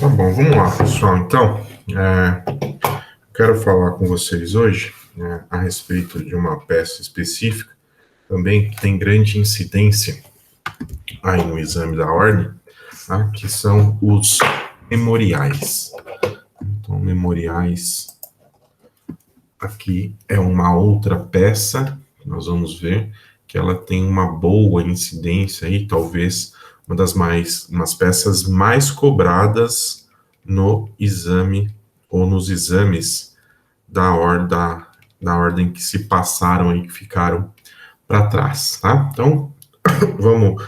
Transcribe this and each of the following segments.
Tá bom, vamos lá, pessoal. Então, quero falar com vocês hoje a respeito de uma peça específica, também que tem grande incidência aí no exame da ordem, tá? Que são os memoriais. Então, memoriais aqui é uma outra peça, que nós vamos ver que ela tem uma boa incidência aí, talvez umas peças mais cobradas no exame ou nos exames da ordem que se passaram aí, que ficaram para trás, tá? Então, vamos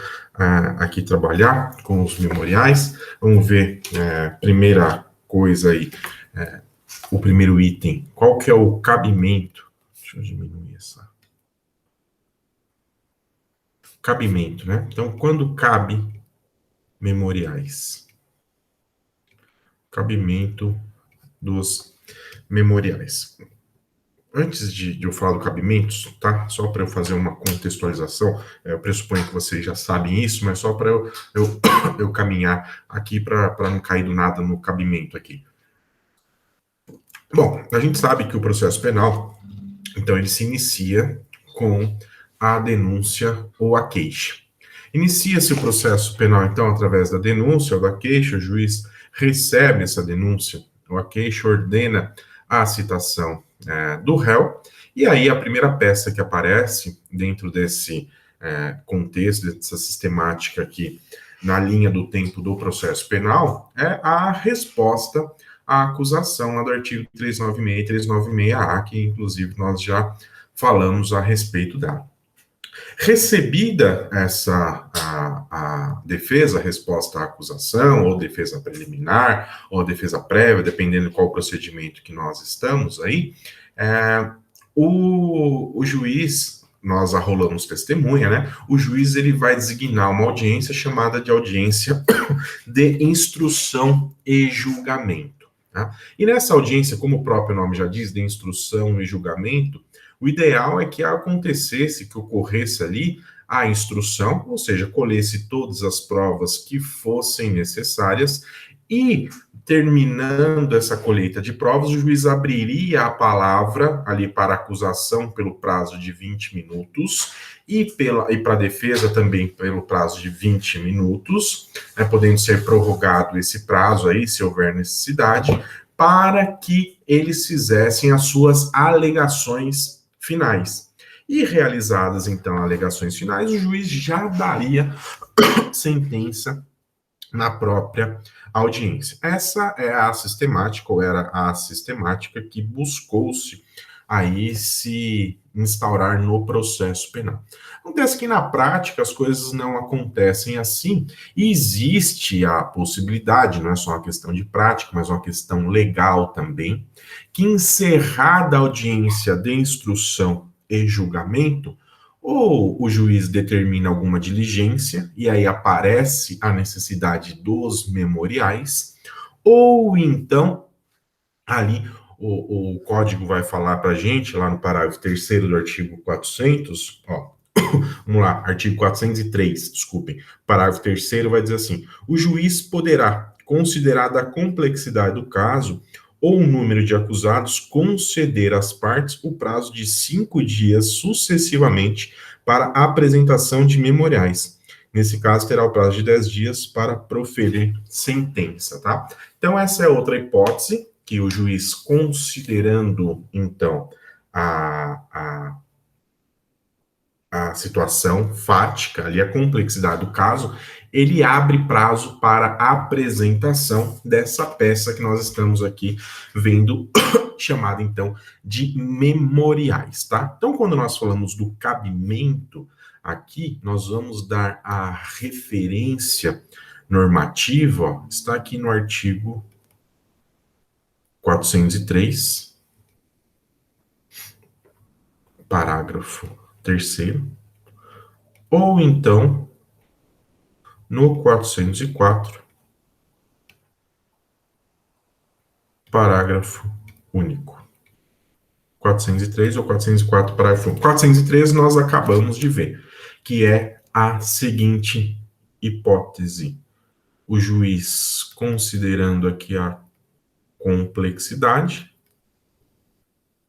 aqui trabalhar com os memoriais. Vamos ver, primeira coisa aí, o primeiro item. Qual que é o cabimento? Deixa eu diminuir essa. Cabimento, né? Então, quando cabe memoriais? Cabimento dos memoriais. Antes de eu falar do cabimento, tá? Só para eu fazer uma contextualização, eu pressuponho que vocês já sabem isso, mas só para eu caminhar aqui para não cair do nada no cabimento aqui. Bom, a gente sabe que o processo penal, então, ele se inicia com a denúncia ou a queixa. Inicia-se o processo penal, então, através da denúncia ou da queixa, o juiz recebe essa denúncia ou a queixa, ordena a citação do réu, e aí a primeira peça que aparece dentro desse contexto, dessa sistemática aqui, na linha do tempo do processo penal, é a resposta à acusação lá do artigo 396 e 396-A, que inclusive nós já falamos a respeito dela. Recebida a defesa, a resposta à acusação, ou defesa preliminar, ou defesa prévia, dependendo de qual procedimento que nós estamos aí, o juiz, nós arrolamos testemunha, né? O juiz, ele vai designar uma audiência chamada de audiência de instrução e julgamento. Tá? E nessa audiência, como o próprio nome já diz, de instrução e julgamento, o ideal é que acontecesse, que ocorresse ali a instrução, ou seja, colhesse todas as provas que fossem necessárias e, terminando essa colheita de provas, o juiz abriria a palavra ali para a acusação pelo prazo de 20 minutos e para a defesa também pelo prazo de 20 minutos, né, podendo ser prorrogado esse prazo aí, se houver necessidade, para que eles fizessem as suas alegações finais. E realizadas, então, alegações finais, o juiz já daria sentença na própria audiência. Essa é a sistemática, ou era a sistemática que buscou-se aí se instaurar no processo penal. Acontece que na prática as coisas não acontecem assim, e existe a possibilidade, não é só uma questão de prática, mas uma questão legal também, que encerrada a audiência de instrução e julgamento, ou o juiz determina alguma diligência, e aí aparece a necessidade dos memoriais, ou então, ali, o código vai falar para a gente, lá no parágrafo 3º do artigo 400, vamos lá, artigo 403, desculpem, parágrafo 3º vai dizer assim: o juiz poderá, considerada a complexidade do caso ou o número de acusados, conceder às partes o prazo de 5 dias sucessivamente para a apresentação de memoriais. Nesse caso, terá o prazo de 10 dias para proferir sentença, tá? Então, essa é outra hipótese que o juiz, considerando, então, a situação fática, ali a complexidade do caso, ele abre prazo para a apresentação dessa peça que nós estamos aqui vendo, chamada, então, de memoriais, tá? Então, quando nós falamos do cabimento, aqui nós vamos dar a referência normativa, ó, está aqui no artigo 403, parágrafo 3º, ou então no 404, parágrafo único. 403 ou 404, parágrafo único. 403 nós acabamos de ver, que é a seguinte hipótese: o juiz considerando aqui a complexidade,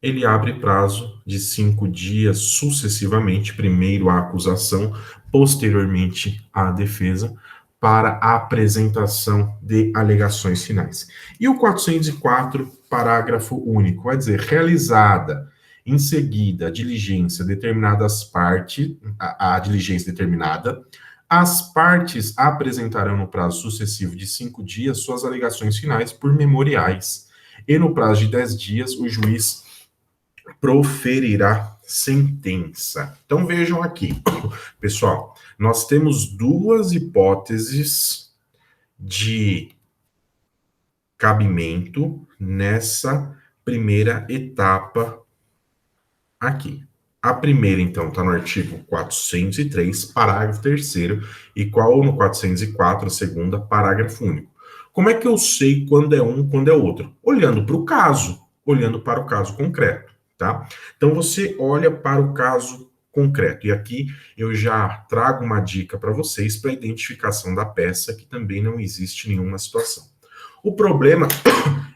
ele abre prazo de 5 dias sucessivamente, primeiro a acusação, posteriormente a defesa, para a apresentação de alegações finais. E o 404, parágrafo único, vai dizer, realizada em seguida a diligência determinadas partes, a diligência determinada, as partes apresentarão no prazo sucessivo de 5 dias suas alegações finais por memoriais, e no prazo de 10 dias o juiz proferirá sentença. Então vejam aqui, pessoal, nós temos duas hipóteses de cabimento nessa primeira etapa aqui. A primeira, então, está no artigo 403, parágrafo 3º, e qual no 404, a segunda, parágrafo único. Como é que eu sei quando é um, quando é outro? Olhando para o caso, olhando para o caso concreto, tá? Então, você olha para o caso concreto. E aqui eu já trago uma dica para vocês para a identificação da peça, que também não existe nenhuma situação. O problema,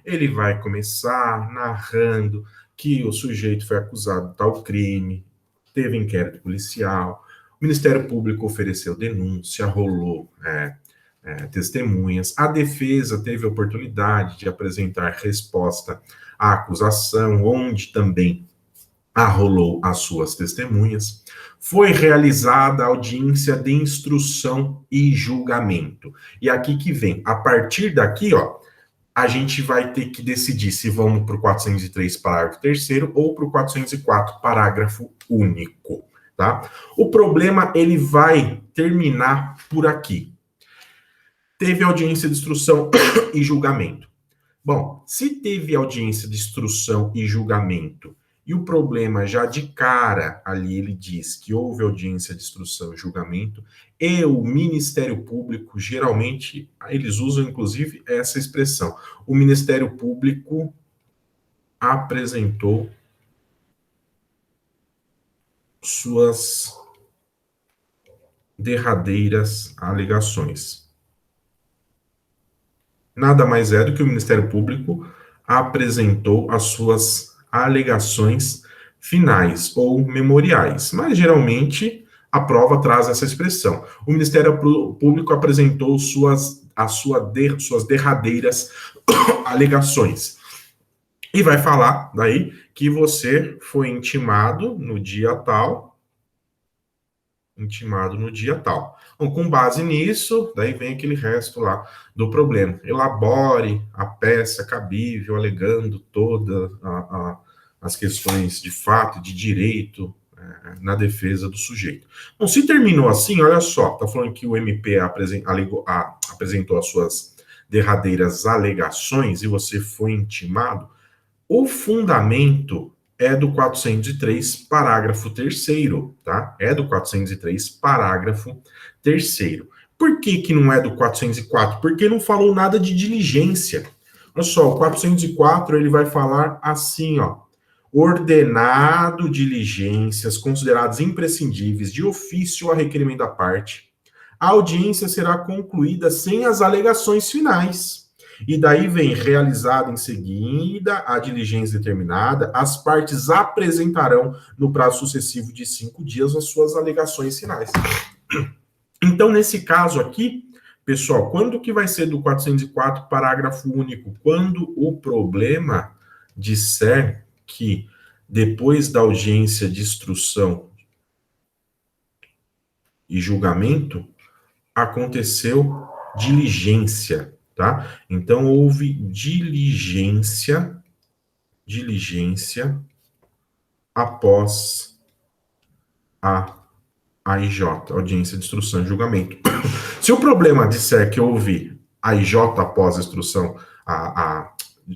ele vai começar narrando que o sujeito foi acusado de tal crime, teve inquérito policial, o Ministério Público ofereceu denúncia, rolou testemunhas, a defesa teve a oportunidade de apresentar resposta à acusação, onde também arrolou as suas testemunhas, foi realizada a audiência de instrução e julgamento. E aqui que vem, a partir daqui, ó, a gente vai ter que decidir se vamos para o 403, parágrafo 3º, ou para o 404, parágrafo único, tá? O problema, ele vai terminar por aqui. Teve audiência de instrução e julgamento. Bom, se teve audiência de instrução e julgamento, e o problema já de cara ali ele diz que houve audiência de instrução e julgamento, e o Ministério Público, geralmente, eles usam inclusive essa expressão, o Ministério Público apresentou suas derradeiras alegações. Nada mais é do que o Ministério Público apresentou as suas alegações finais ou memoriais, mas geralmente a prova traz essa expressão. O Ministério Público apresentou suas derradeiras alegações. E vai falar daí que você foi intimado no dia tal. Então, com base nisso, daí vem aquele resto lá do problema. Elabore a peça cabível, alegando todas as questões de fato, de direito, na defesa do sujeito. Bom, se terminou assim, olha só, está falando que o MP apresentou as suas derradeiras alegações e você foi intimado. O fundamento é do 403, parágrafo 3º, tá? É do 403, parágrafo 3º. Por que não é do 404? Porque não falou nada de diligência. Olha só, o 404, ele vai falar assim, ó. Ordenado diligências consideradas imprescindíveis de ofício a requerimento da parte, a audiência será concluída sem as alegações finais. E daí vem realizada em seguida a diligência determinada, as partes apresentarão no prazo sucessivo de 5 dias as suas alegações finais. Então, nesse caso aqui, pessoal, quando que vai ser do 404, parágrafo único? Quando o problema disser que depois da audiência de instrução e julgamento, aconteceu diligência, tá? Então, houve diligência após a AIJ, audiência de instrução e julgamento. Se o problema disser que houve AIJ após a instrução,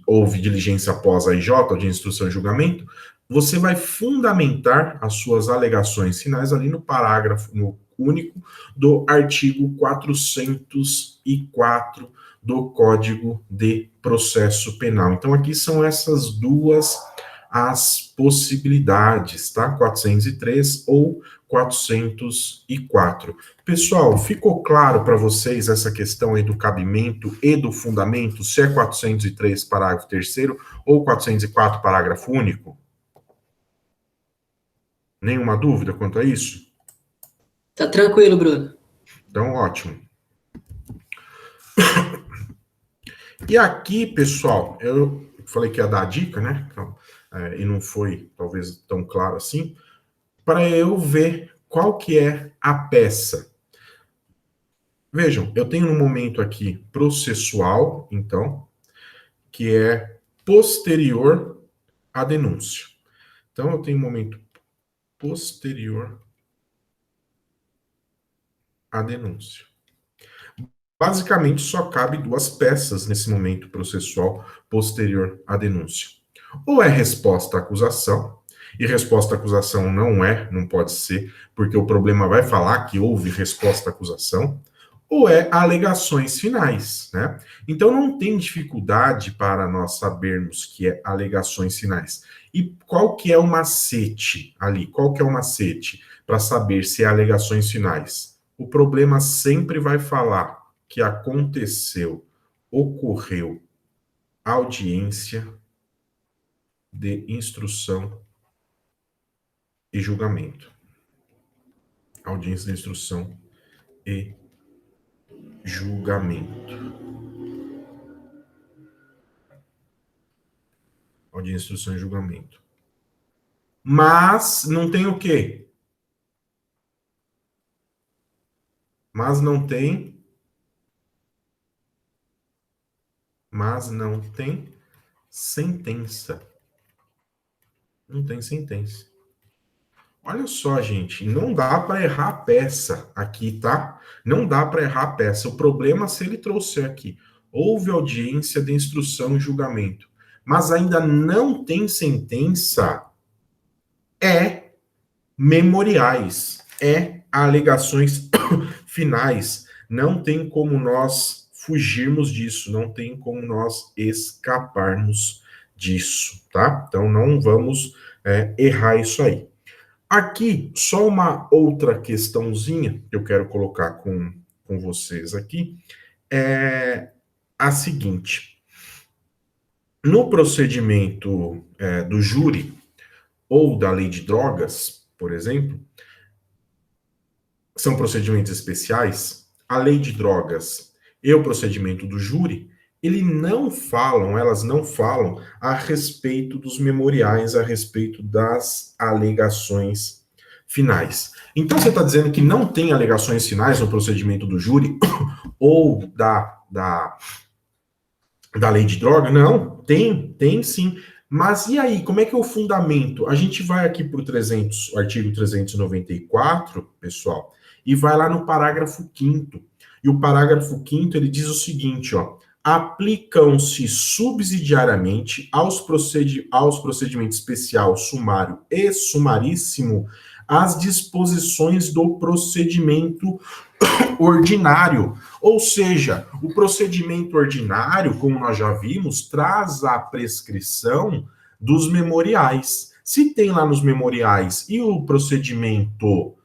houve diligência após a AIJ, audiência de instrução e julgamento, você vai fundamentar as suas alegações finais ali no parágrafo único do artigo 404 do Código de Processo Penal. Então, aqui são essas duas as possibilidades, tá? 403 ou 404. Pessoal, ficou claro para vocês essa questão aí do cabimento e do fundamento, se é 403, parágrafo 3º, ou 404, parágrafo único? Nenhuma dúvida quanto a isso? Tá tranquilo, Bruno. Então, ótimo. E aqui, pessoal, eu falei que ia dar a dica, né? Então, e não foi, talvez, tão claro assim, para eu ver qual que é a peça. Vejam, eu tenho um momento aqui processual, então, que é posterior à denúncia. Então, eu tenho um momento posterior à denúncia. Basicamente, só cabe duas peças nesse momento processual posterior à denúncia. Ou é resposta à acusação, e resposta à acusação não pode ser, porque o problema vai falar que houve resposta à acusação, ou é alegações finais, né? Então não tem dificuldade para nós sabermos que é alegações finais. E qual que é o macete ali? Qual que é o macete para saber se é alegações finais? O problema sempre vai falar que aconteceu, ocorreu audiência de instrução e julgamento. Audiência de instrução e julgamento. Audiência de instrução e julgamento. Mas não tem o quê? Mas não tem sentença. Não tem sentença. Olha só, gente, não dá para errar a peça aqui, tá? Não dá para errar a peça. O problema, se ele trouxer aqui, houve audiência de instrução e julgamento, mas ainda não tem sentença, é memoriais, é alegações finais. Não tem como nós fugirmos disso, não tem como nós escaparmos disso, tá? Então não vamos errar isso aí. Aqui, só uma outra questãozinha que eu quero colocar com vocês aqui, é a seguinte. No procedimento do júri ou da lei de drogas, por exemplo, são procedimentos especiais, a lei de drogas e o procedimento do júri, elas não falam a respeito dos memoriais, a respeito das alegações finais. Então, você está dizendo que não tem alegações finais no procedimento do júri ou da lei de droga? Não, tem sim. Mas e aí, como é que é o fundamento? A gente vai aqui para o artigo 394, pessoal, e vai lá no parágrafo 5º. E o parágrafo 5º, ele diz o seguinte, ó: aplicam-se subsidiariamente aos procedimentos especial, sumário e sumaríssimo as disposições do procedimento ordinário. Ou seja, o procedimento ordinário, como nós já vimos, traz a prescrição dos memoriais. Se tem lá nos memoriais e o procedimento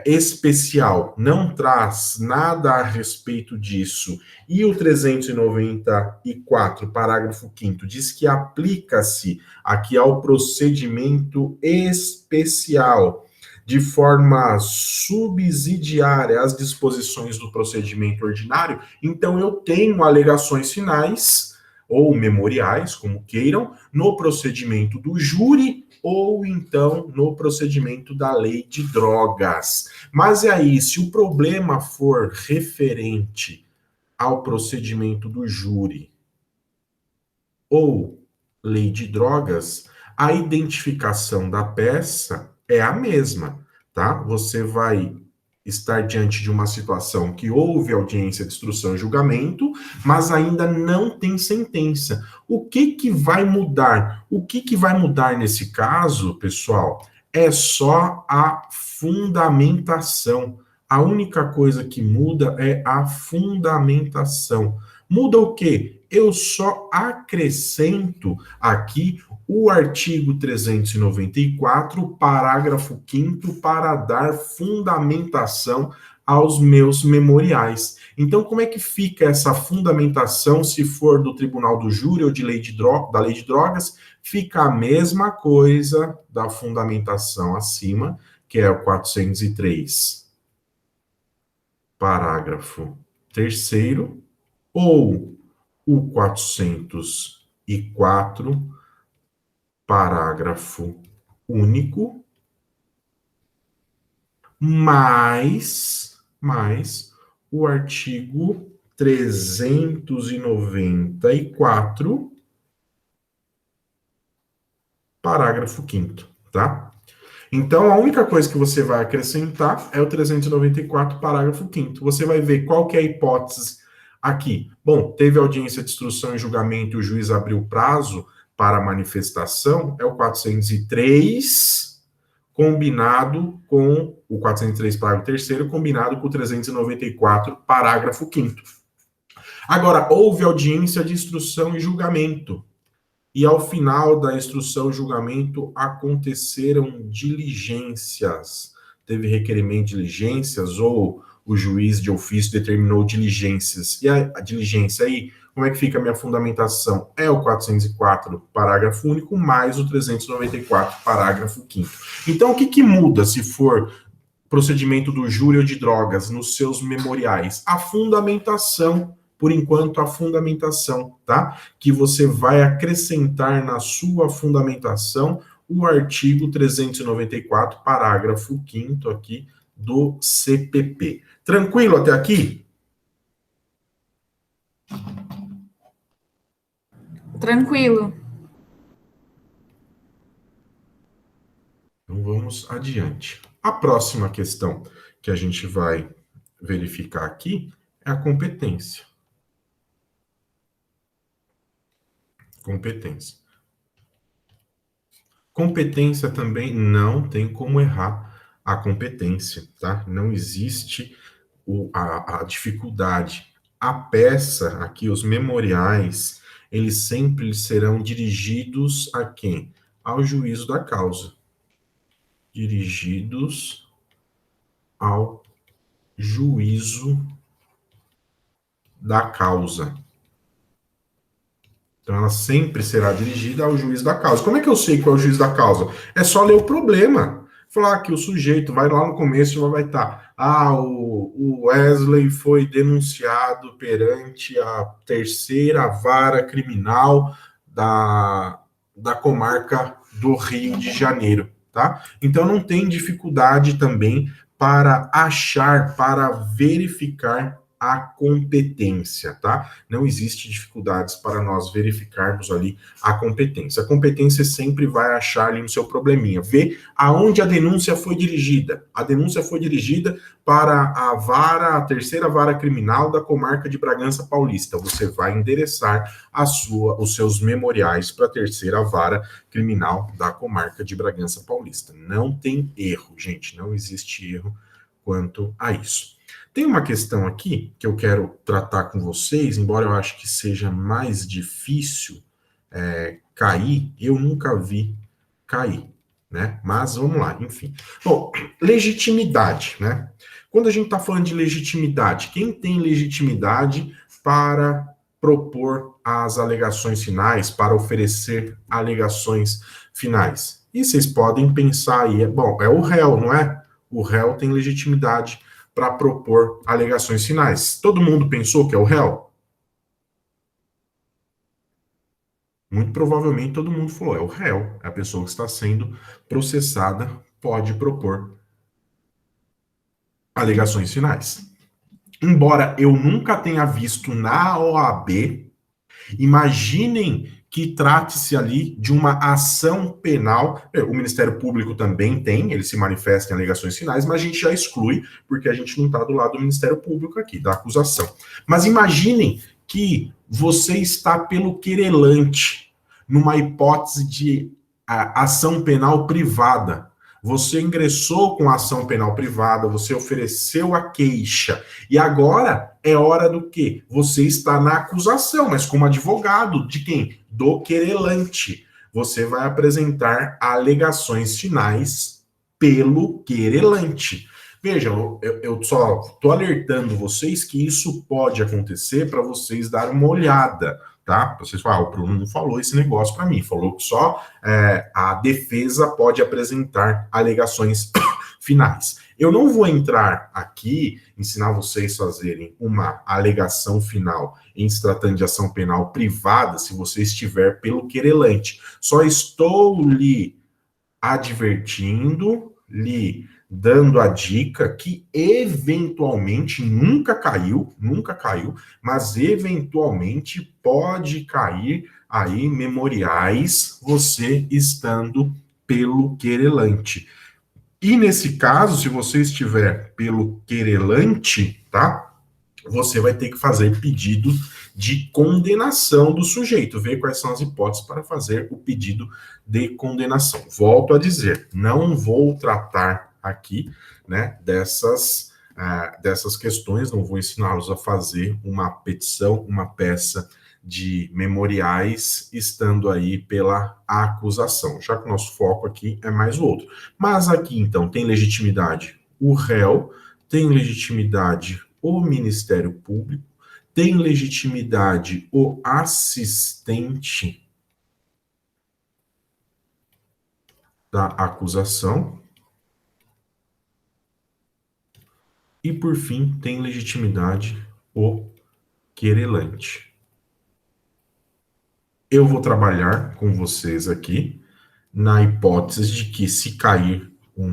especial não traz nada a respeito disso, e o 394, parágrafo 5º, diz que aplica-se aqui ao procedimento especial de forma subsidiária às disposições do procedimento ordinário, então eu tenho alegações finais, ou memoriais, como queiram, no procedimento do júri, ou então no procedimento da lei de drogas. Mas e aí, se o problema for referente ao procedimento do júri ou lei de drogas, a identificação da peça é a mesma, tá? Você vai estar diante de uma situação que houve audiência de instrução e julgamento, mas ainda não tem sentença. O que vai mudar? O que vai mudar nesse caso, pessoal, é só a fundamentação. A única coisa que muda é a fundamentação. Muda o quê? Eu só acrescento aqui o artigo 394, parágrafo 5º, para dar fundamentação aos meus memoriais. Então, como é que fica essa fundamentação se for do Tribunal do Júri ou da Lei de Drogas? Fica a mesma coisa da fundamentação acima, que é o 403, parágrafo 3º, ou o 404, parágrafo único, mais o artigo 394, parágrafo 5º, tá? Então, a única coisa que você vai acrescentar é o 394, parágrafo 5º. Você vai ver qual que é a hipótese aqui. Bom, teve audiência de instrução e julgamento e o juiz abriu prazo para manifestação, é o 403, combinado com o 403, parágrafo 3º, combinado com o 394, parágrafo 5º. Agora, houve audiência de instrução e julgamento. E ao final da instrução e julgamento aconteceram diligências. Teve requerimento de diligências ou o juiz de ofício determinou diligências. E a diligência aí, como é que fica a minha fundamentação? É o 404, parágrafo único, mais o 394, parágrafo 5º. Então, o que muda se for procedimento do júri ou de drogas nos seus memoriais? A fundamentação. Por enquanto, a fundamentação, tá? Que você vai acrescentar na sua fundamentação o artigo 394, parágrafo 5º aqui do CPP. Tranquilo até aqui? Tranquilo. Então, vamos adiante. A próxima questão que a gente vai verificar aqui é a competência. Competência. Competência também não tem como errar a competência, tá? Não existe a dificuldade. A peça aqui, os memoriais, eles sempre serão dirigidos a quem? Ao juízo da causa. Dirigidos ao juízo da causa. Então, ela sempre será dirigida ao juiz da causa. Como é que eu sei qual é o juiz da causa? É só ler o problema. Falar que o sujeito vai lá no começo e vai estar. O Wesley foi denunciado perante a terceira vara criminal da comarca do Rio de Janeiro, tá? Então, não tem dificuldade também para achar, para verificar a competência, tá? Não existe dificuldades para nós verificarmos ali a competência. A competência sempre vai achar ali no seu probleminha, ver aonde a denúncia foi dirigida. A denúncia foi dirigida para a terceira vara criminal da comarca de Bragança Paulista. Você vai endereçar os seus memoriais para a terceira vara criminal da comarca de Bragança Paulista. Não tem erro, gente, não existe erro quanto a isso. Tem uma questão aqui que eu quero tratar com vocês, embora eu acho que seja mais difícil cair, eu nunca vi cair, né? Mas vamos lá, enfim. Bom, legitimidade, né? Quando a gente está falando de legitimidade, quem tem legitimidade para propor as alegações finais, para oferecer alegações finais? E vocês podem pensar aí, bom, é o réu, não é? O réu tem legitimidade para propor alegações finais. Todo mundo pensou que é o réu? Muito provavelmente todo mundo falou, é o réu, é a pessoa que está sendo processada, pode propor alegações finais. Embora eu nunca tenha visto na OAB, imaginem que trate-se ali de uma ação penal. O Ministério Público também tem, ele se manifesta em alegações finais, mas a gente já exclui, porque a gente não está do lado do Ministério Público aqui, da acusação. Mas imaginem que você está pelo querelante, numa hipótese de ação penal privada. Você ingressou com a ação penal privada, você ofereceu a queixa, e agora é hora do quê? Você está na acusação, mas como advogado de quem? Do querelante. você vai apresentar alegações finais pelo querelante. Vejam, eu só estou alertando vocês que isso pode acontecer para vocês darem uma olhada, tá? Vocês falam, o Bruno não falou esse negócio para mim, falou que só a defesa pode apresentar alegações finais. Eu não vou entrar aqui, ensinar vocês a fazerem uma alegação final em se tratando de ação penal privada, se você estiver pelo querelante. Só estou lhe advertindo, lhe dando a dica que eventualmente nunca caiu, mas eventualmente pode cair aí memoriais você estando pelo querelante. E nesse caso, se você estiver pelo querelante, tá? Você vai ter que fazer pedido de condenação do sujeito, ver quais são as hipóteses para fazer o pedido de condenação. Volto a dizer, não vou tratar aqui, né, dessas questões, não vou ensiná-los a fazer uma petição, uma peça de memoriais, estando aí pela acusação, já que o nosso foco aqui é mais o outro. Mas aqui, então, tem legitimidade o réu, tem legitimidade o Ministério Público, tem legitimidade o assistente da acusação e, por fim, tem legitimidade o querelante. Eu vou trabalhar com vocês aqui na hipótese de que se cair uns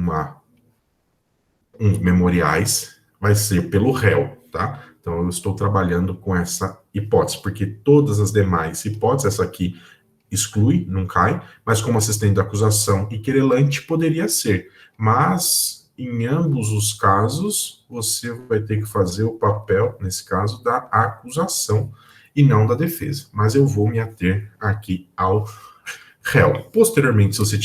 memoriais, vai ser pelo réu, tá? Então, eu estou trabalhando com essa hipótese, porque todas as demais hipóteses, essa aqui exclui, não cai, mas como assistente da acusação e querelante poderia ser. Mas, em ambos os casos, você vai ter que fazer o papel, nesse caso, da acusação e não da defesa. Mas eu vou me ater aqui ao réu. Posteriormente, se você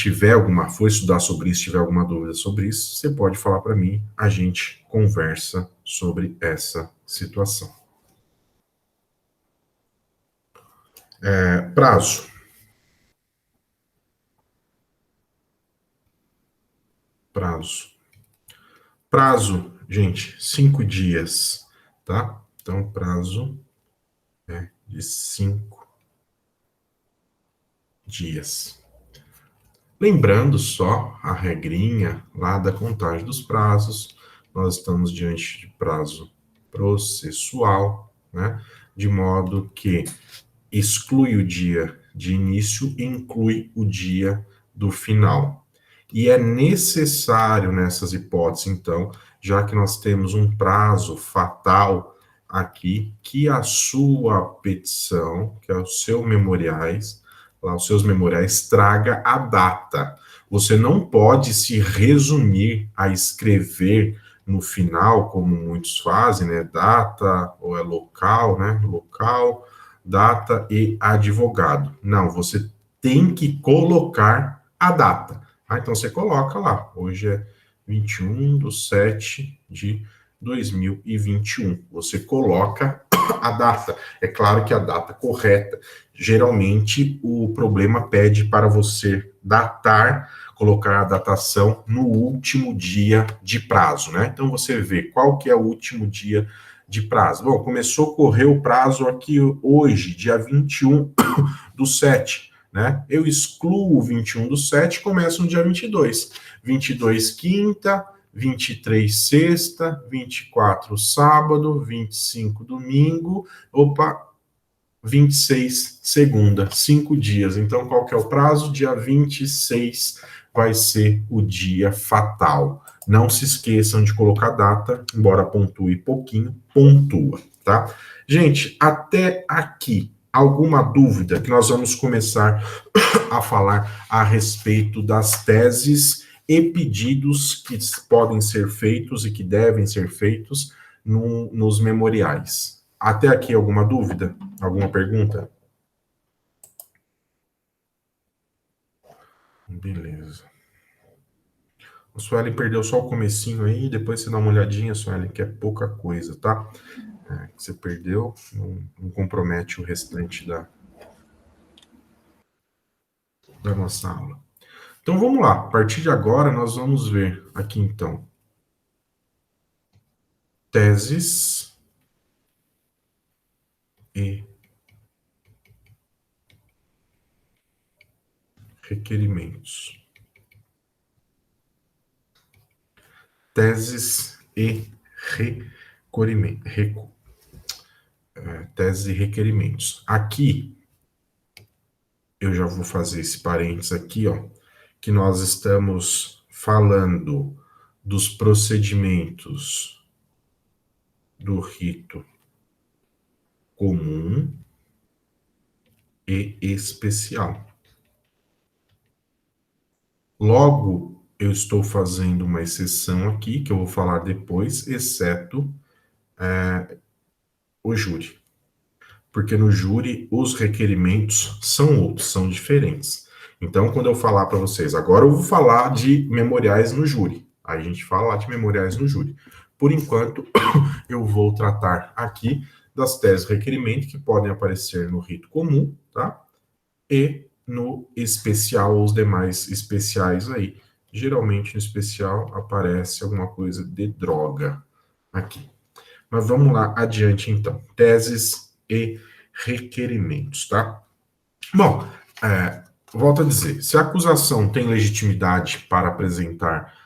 for estudar sobre isso, tiver alguma dúvida sobre isso, você pode falar para mim, a gente conversa sobre essa situação. Prazo. Prazo, gente, 5 dias, tá? Então, prazo é de 5 dias. Lembrando só a regrinha lá da contagem dos prazos, nós estamos diante de prazo processual, né? De modo que exclui o dia de início e inclui o dia do final. E é necessário nessas hipóteses, então, já que nós temos um prazo fatal aqui, que a sua petição, que é o seu memoriais, lá os seus memoriais, traga a data. Você não pode se resumir a escrever no final, como muitos fazem, né? Data, ou é local, né? Local, data e advogado. Não, você tem que colocar a data. Então você coloca lá, hoje é 21/7/2021. Você coloca a data. É claro que a data correta. Geralmente o problema pede para você datar, colocar a datação no último dia de prazo, né? Então você vê qual que é o último dia de prazo. Bom, começou a correr o prazo aqui hoje, dia 21/7, né? Eu excluo o 21/7 e começo no dia 22. 22 quinta, 23 sexta, 24 sábado, 25 domingo, 26 segunda, 5 dias. Então, qual que é o prazo? Dia 26 vai ser o dia fatal. Não se esqueçam de colocar a data, embora pontue pouquinho, pontua, tá? Gente, até aqui, alguma dúvida que nós vamos começar a falar a respeito das teses e pedidos que podem ser feitos e que devem ser feitos nos memoriais. Até aqui, alguma dúvida? Alguma pergunta? Beleza. A Sueli perdeu só o comecinho aí, depois você dá uma olhadinha, Sueli, que é pouca coisa, tá? Que você perdeu, não compromete o restante da da nossa aula. Então vamos lá, a partir de agora nós vamos ver aqui então teses e requerimentos. Teses e teses e requerimentos. Aqui eu já vou fazer esse parênteses aqui, ó, que nós estamos falando dos procedimentos do rito comum e especial. Logo, eu estou fazendo uma exceção aqui, que eu vou falar depois, exceto o júri. Porque no júri os requerimentos são outros, são diferentes. Então, quando eu falar para vocês, agora eu vou falar de memoriais no júri. Aí a gente fala de memoriais no júri. Por enquanto, eu vou tratar aqui das teses de requerimento que podem aparecer no rito comum, tá? E no especial, os demais especiais aí. Geralmente no especial aparece alguma coisa de droga aqui. Mas vamos lá adiante então. Teses e requerimentos, tá? Bom, volto a dizer, se a acusação tem legitimidade para apresentar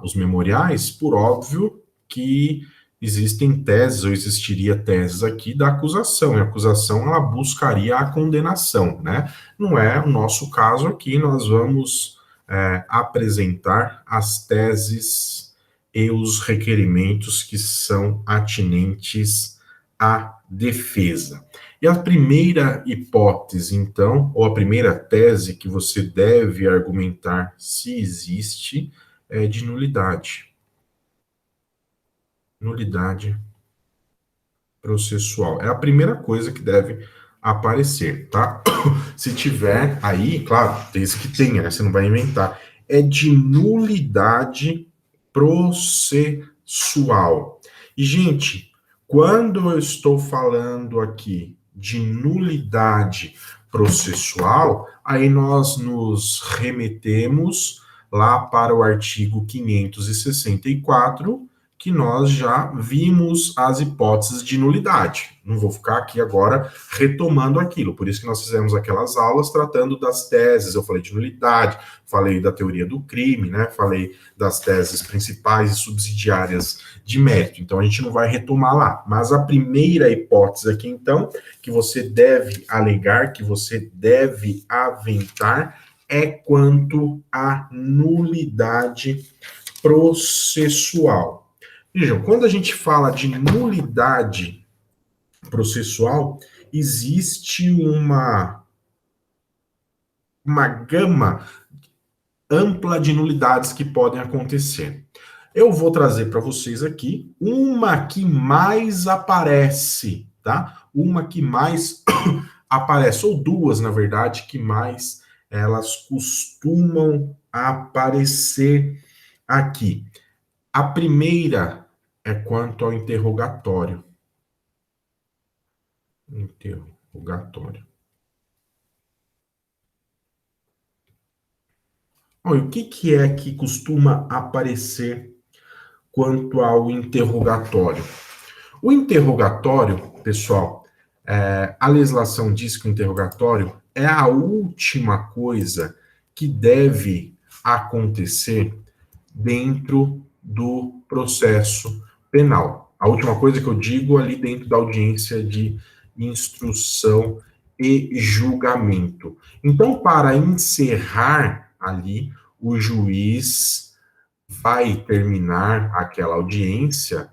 os memoriais, por óbvio que existem teses, ou existiria teses aqui da acusação, e a acusação ela buscaria a condenação, né? Não é o nosso caso aqui, nós vamos apresentar as teses e os requerimentos que são atinentes à defesa. E a primeira hipótese, então, ou a primeira tese que você deve argumentar se existe, é de nulidade. Nulidade processual. É a primeira coisa que deve aparecer, tá? Se tiver aí, claro, desde que tenha, né? Você não vai inventar. É de nulidade processual. E, gente, quando eu estou falando aqui de nulidade processual, aí nós nos remetemos lá para o artigo 564, que nós já vimos as hipóteses de nulidade. Não vou ficar aqui agora retomando aquilo, por isso que nós fizemos aquelas aulas tratando das teses, eu falei de nulidade, falei da teoria do crime, né? Falei das teses principais e subsidiárias de mérito, então a gente não vai retomar lá, mas a primeira hipótese aqui, então, que você deve alegar, que você deve aventar, é quanto à nulidade processual. Vejam, quando a gente fala de nulidade processual, existe uma gama ampla de nulidades que podem acontecer. Eu vou trazer para vocês aqui uma que mais aparece, tá? Uma que mais aparece, ou duas, na verdade, que mais elas costumam aparecer aqui. A primeira é quanto ao interrogatório. Interrogatório. Olha, o que é que costuma aparecer quanto ao interrogatório? O interrogatório, pessoal, a legislação diz que o interrogatório é a última coisa que deve acontecer dentro do processo penal. A última coisa que eu digo ali dentro da audiência de instrução e julgamento. Então, para encerrar ali, o juiz vai terminar aquela audiência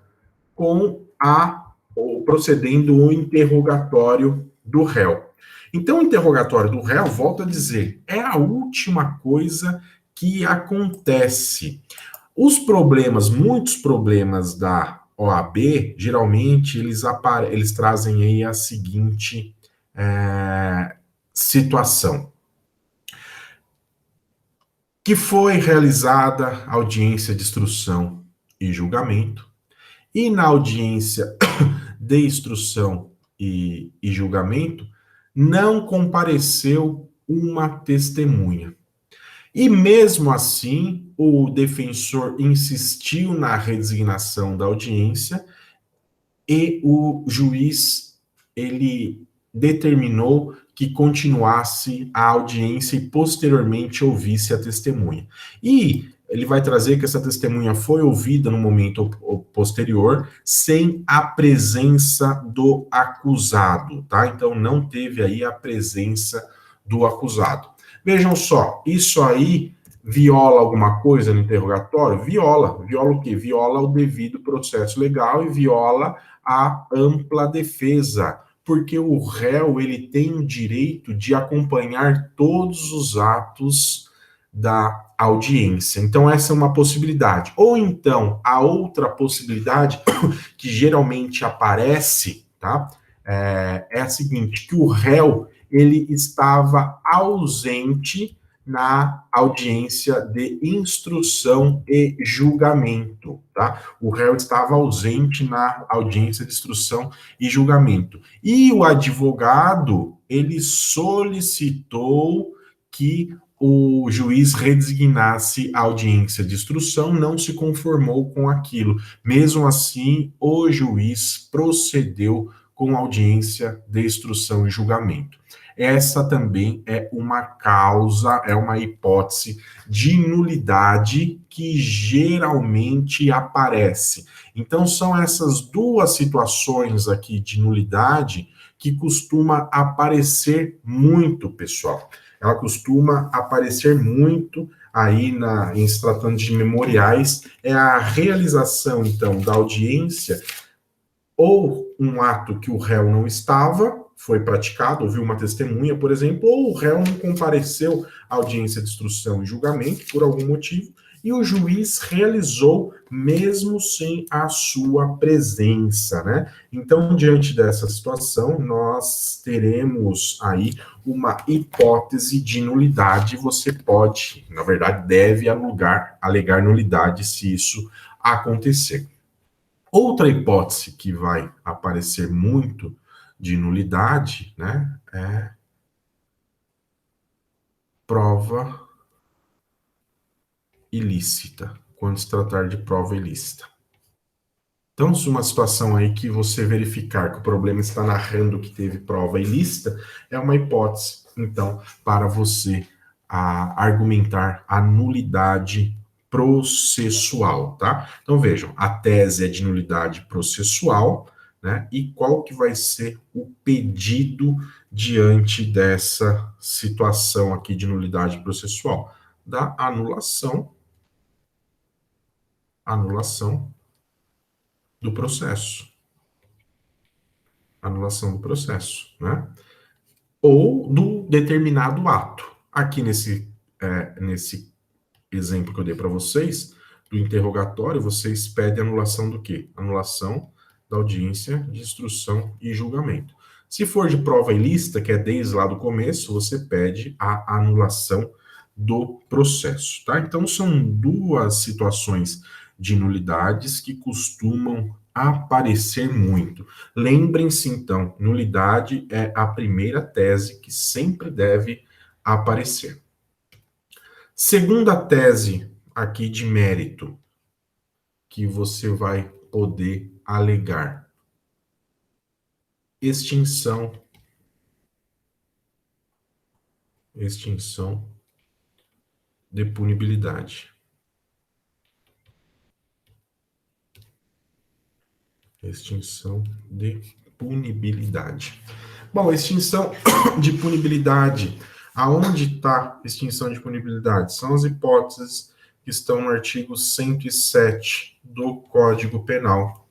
com procedendo o interrogatório do réu. Então, o interrogatório do réu, volto a dizer, é a última coisa que acontece. Os problemas, muitos problemas da OAB, geralmente eles trazem aí a seguinte situação. Que foi realizada a audiência de instrução e julgamento, e na audiência de instrução e julgamento não compareceu uma testemunha. E mesmo assim, o defensor insistiu na redesignação da audiência e o juiz, ele determinou que continuasse a audiência e posteriormente ouvisse a testemunha. E ele vai trazer que essa testemunha foi ouvida no momento posterior, sem a presença do acusado, tá? Então não teve aí a presença do acusado. Vejam só, isso aí viola alguma coisa no interrogatório? Viola. Viola o quê? Viola o devido processo legal e viola a ampla defesa, porque o réu ele tem o direito de acompanhar todos os atos da audiência. Então essa é uma possibilidade. Ou então a outra possibilidade que geralmente aparece, tá? É a seguinte, que o réu ele estava ausente na audiência de instrução e julgamento, tá? O réu estava ausente na audiência de instrução e julgamento. E o advogado, ele solicitou que o juiz redesignasse a audiência de instrução, não se conformou com aquilo. Mesmo assim, o juiz procedeu com audiência de instrução e julgamento. Essa também é uma causa, é uma hipótese de nulidade que geralmente aparece. Então, são essas duas situações aqui de nulidade que costuma aparecer muito, pessoal. Ela costuma aparecer muito aí em se tratando de memoriais, é a realização, então, da audiência ou um ato que o réu não estava, foi praticado, ouviu uma testemunha, por exemplo, ou o réu não compareceu à audiência de instrução e julgamento por algum motivo, e o juiz realizou mesmo sem a sua presença, né? Então, diante dessa situação, nós teremos aí uma hipótese de nulidade. Você pode, na verdade, deve alegar nulidade se isso acontecer. Outra hipótese que vai aparecer muito de nulidade, né, é prova ilícita, quando se tratar de prova ilícita. Então, se uma situação aí que você verificar que o problema está narrando que teve prova ilícita, é uma hipótese, então, para você argumentar a nulidade processual, tá? Então, vejam, a tese é de nulidade processual, né? E qual que vai ser o pedido diante dessa situação aqui de nulidade processual? Da anulação do processo. Anulação do processo, né? Ou do determinado ato. Aqui nesse exemplo que eu dei para vocês, do interrogatório, vocês pedem anulação do quê? Anulação da audiência de instrução e julgamento. Se for de prova ilícita, que é desde lá do começo, você pede a anulação do processo, tá? Então, são duas situações de nulidades que costumam aparecer muito. Lembrem-se, então, nulidade é a primeira tese que sempre deve aparecer. Segunda tese aqui de mérito que você vai poder alegar: extinção de punibilidade. Extinção de punibilidade. Bom, extinção de punibilidade. Aonde está extinção de punibilidade? São as hipóteses que estão no artigo 107 do Código Penal.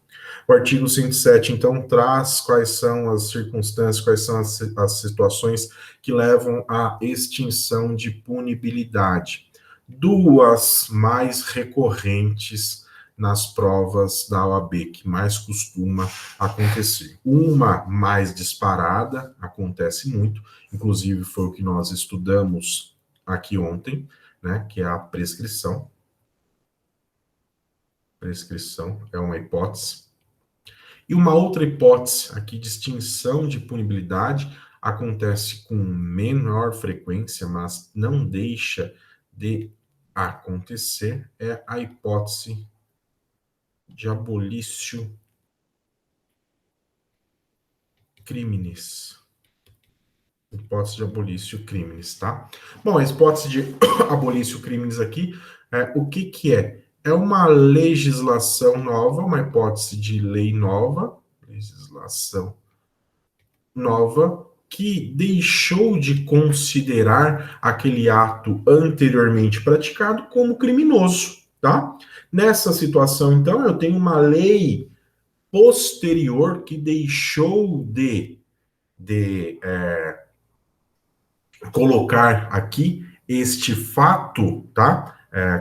O artigo 107, então, traz quais são as circunstâncias, quais são as situações que levam à extinção de punibilidade. Duas mais recorrentes nas provas da OAB, que mais costuma acontecer. Uma mais disparada, acontece muito, inclusive foi o que nós estudamos aqui ontem, né, que é a prescrição. Prescrição é uma hipótese. E uma outra hipótese aqui de extinção de punibilidade, acontece com menor frequência, mas não deixa de acontecer, é a hipótese de abolitio criminis. Hipótese de abolitio criminis, tá? Bom, a hipótese de abolitio criminis aqui, o que que é? É uma legislação nova, uma hipótese de lei nova, legislação nova, que deixou de considerar aquele ato anteriormente praticado como criminoso, tá? Nessa situação, então, eu tenho uma lei posterior que deixou de colocar aqui este fato, tá?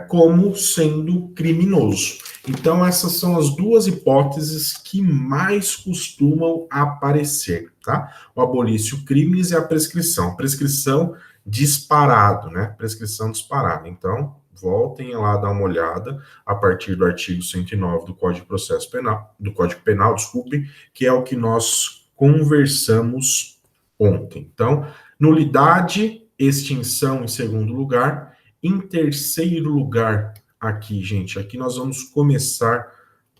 Como sendo criminoso. Então, essas são as duas hipóteses que mais costumam aparecer, tá? O abolício crimes e a prescrição. Prescrição disparado, né? Prescrição disparada. Então, voltem lá dar uma olhada a partir do artigo 109 do Código de Processo Penal, do Código Penal, desculpe, que é o que nós conversamos ontem. Então, nulidade, extinção em segundo lugar. Em terceiro lugar, aqui, gente, aqui nós vamos começar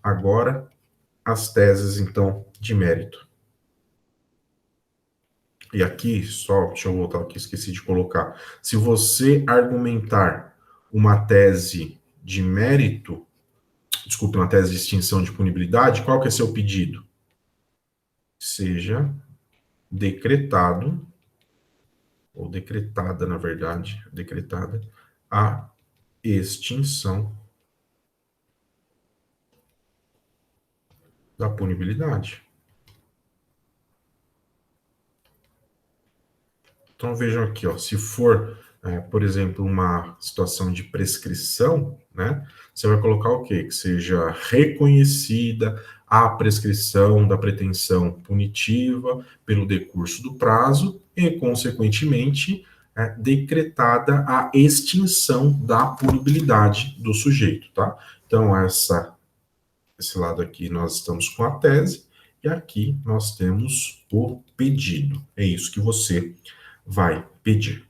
agora as teses, então, de mérito. E aqui, só, deixa eu voltar aqui, esqueci de colocar. Se você argumentar uma tese de mérito, desculpe, uma tese de extinção de punibilidade, qual que é seu pedido? Seja decretado, ou decretada, na verdade, decretada, a extinção da punibilidade. Então vejam aqui, ó, se for, por exemplo, uma situação de prescrição, né, você vai colocar o quê? Que seja reconhecida a prescrição da pretensão punitiva pelo decurso do prazo e, consequentemente, decretada a extinção da punibilidade do sujeito, tá? Então, esse lado aqui nós estamos com a tese e aqui nós temos o pedido. É isso que você vai pedir.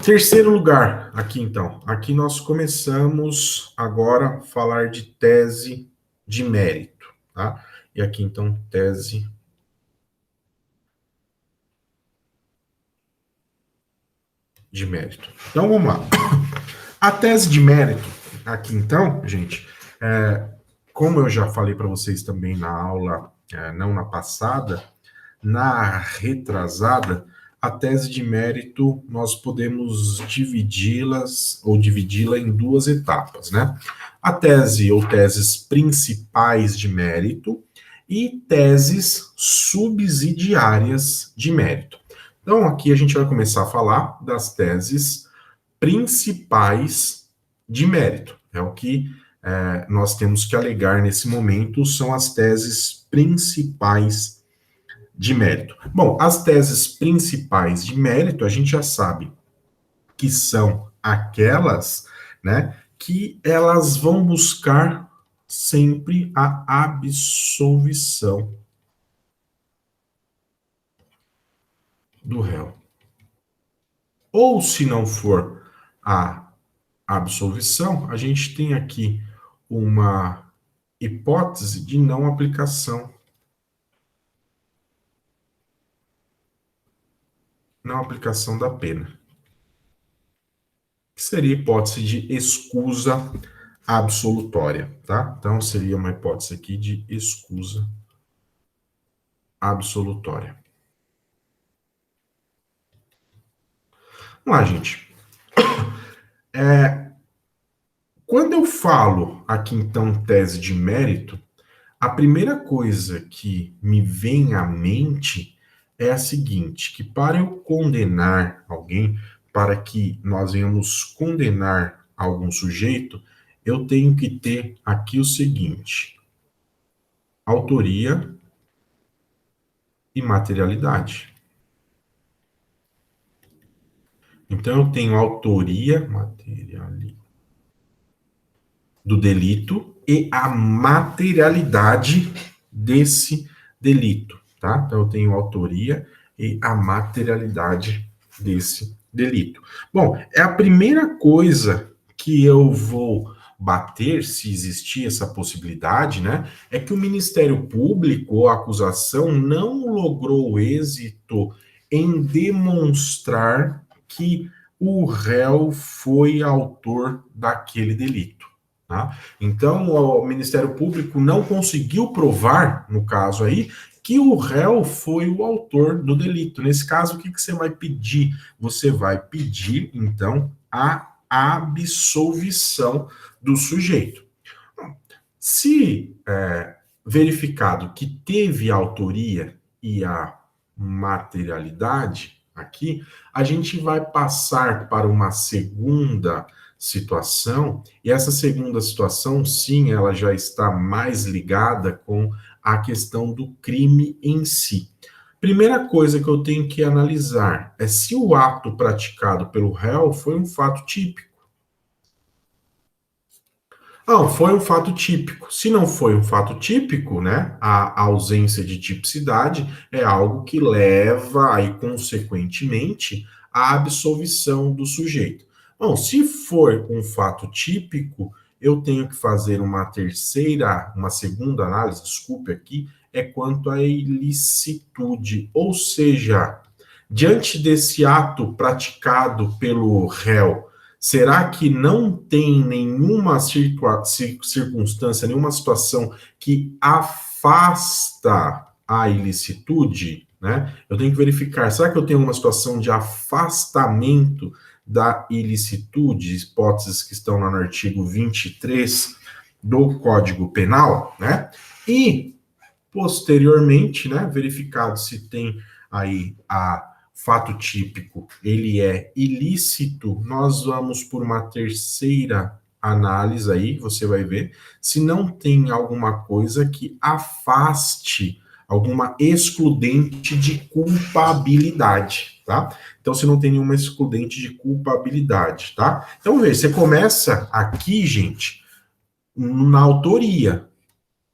Terceiro lugar, aqui então. Aqui nós começamos agora a falar de tese de mérito, tá? E aqui então, tese de mérito. Então vamos lá. A tese de mérito, aqui então, gente, como eu já falei para vocês também na aula, não na passada, na retrasada, a tese de mérito nós podemos dividi-la em duas etapas, né? A tese ou teses principais de mérito e teses subsidiárias de mérito. Então, aqui a gente vai começar a falar das teses principais de mérito. É o que nós temos que alegar nesse momento, são as teses principais de mérito. Bom, as teses principais de mérito, a gente já sabe que são aquelas, né, que elas vão buscar sempre a absolvição do réu. Ou se não for a absolvição, a gente tem aqui uma hipótese de não aplicação. Não aplicação da pena. Que seria hipótese de escusa absolutória, tá? Então, seria uma hipótese aqui de escusa absolutória. Vamos lá, gente. Quando eu falo aqui, então, tese de mérito, a primeira coisa que me vem à mente é a seguinte, que para eu condenar alguém, para que nós venhamos condenar algum sujeito, eu tenho que ter aqui o seguinte: autoria e materialidade. Então, eu tenho autoria, materialidade, do delito e a materialidade desse delito. tá? Então eu tenho a autoria e a materialidade desse delito. Bom, é a primeira coisa que eu vou bater, se existir essa possibilidade, né, é que o Ministério Público ou a acusação não logrou êxito em demonstrar que o réu foi autor daquele delito. Tá? Então, o Ministério Público não conseguiu provar, no caso aí, que o réu foi o autor do delito. Nesse caso, o que você vai pedir? Você vai pedir, então, a absolvição do sujeito. Se verificado que teve a autoria e a materialidade aqui, a gente vai passar para uma segunda situação, e essa segunda situação, sim, ela já está mais ligada com a questão do crime em si. Primeira coisa que eu tenho que analisar é se o ato praticado pelo réu foi um fato típico. Não, foi um fato típico. Se não foi um fato típico, né, a ausência de tipicidade é algo que leva aí, consequentemente, à absolvição do sujeito. Bom, se for um fato típico, eu tenho que fazer uma segunda análise, desculpe aqui, é quanto à ilicitude, ou seja, diante desse ato praticado pelo réu, será que não tem nenhuma circunstância, nenhuma situação que afasta a ilicitude, né? Eu tenho que verificar, será que eu tenho uma situação de afastamento da ilicitude, hipóteses que estão lá no artigo 23 do Código Penal, né? E, posteriormente, né, verificado se tem aí a fato típico, ele é ilícito, nós vamos por uma terceira análise aí, você vai ver, se não tem alguma coisa que afaste alguma excludente de culpabilidade, tá? Então, se não tem nenhuma excludente de culpabilidade, tá? Então, veja, você começa aqui, gente, na autoria,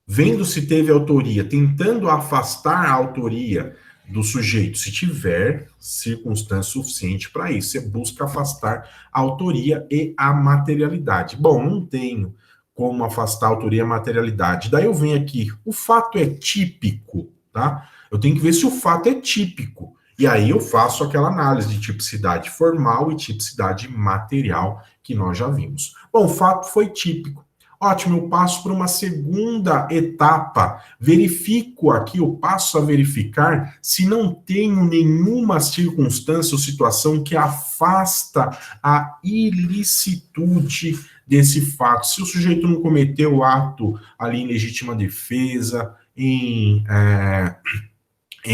vendo se teve autoria, tentando afastar a autoria do sujeito, se tiver circunstância suficiente para isso. Você busca afastar a autoria e a materialidade. Bom, não tenho como afastar a autoria e a materialidade. Daí eu venho aqui, o fato é típico, tá? Eu tenho que ver se o fato é típico. E aí eu faço aquela análise de tipicidade formal e tipicidade material que nós já vimos. Bom, o fato foi típico. Ótimo, eu passo para uma segunda etapa. Verifico aqui, eu passo a verificar se não tenho nenhuma circunstância ou situação que afasta a ilicitude desse fato. Se o sujeito não cometeu o ato ali em legítima defesa, em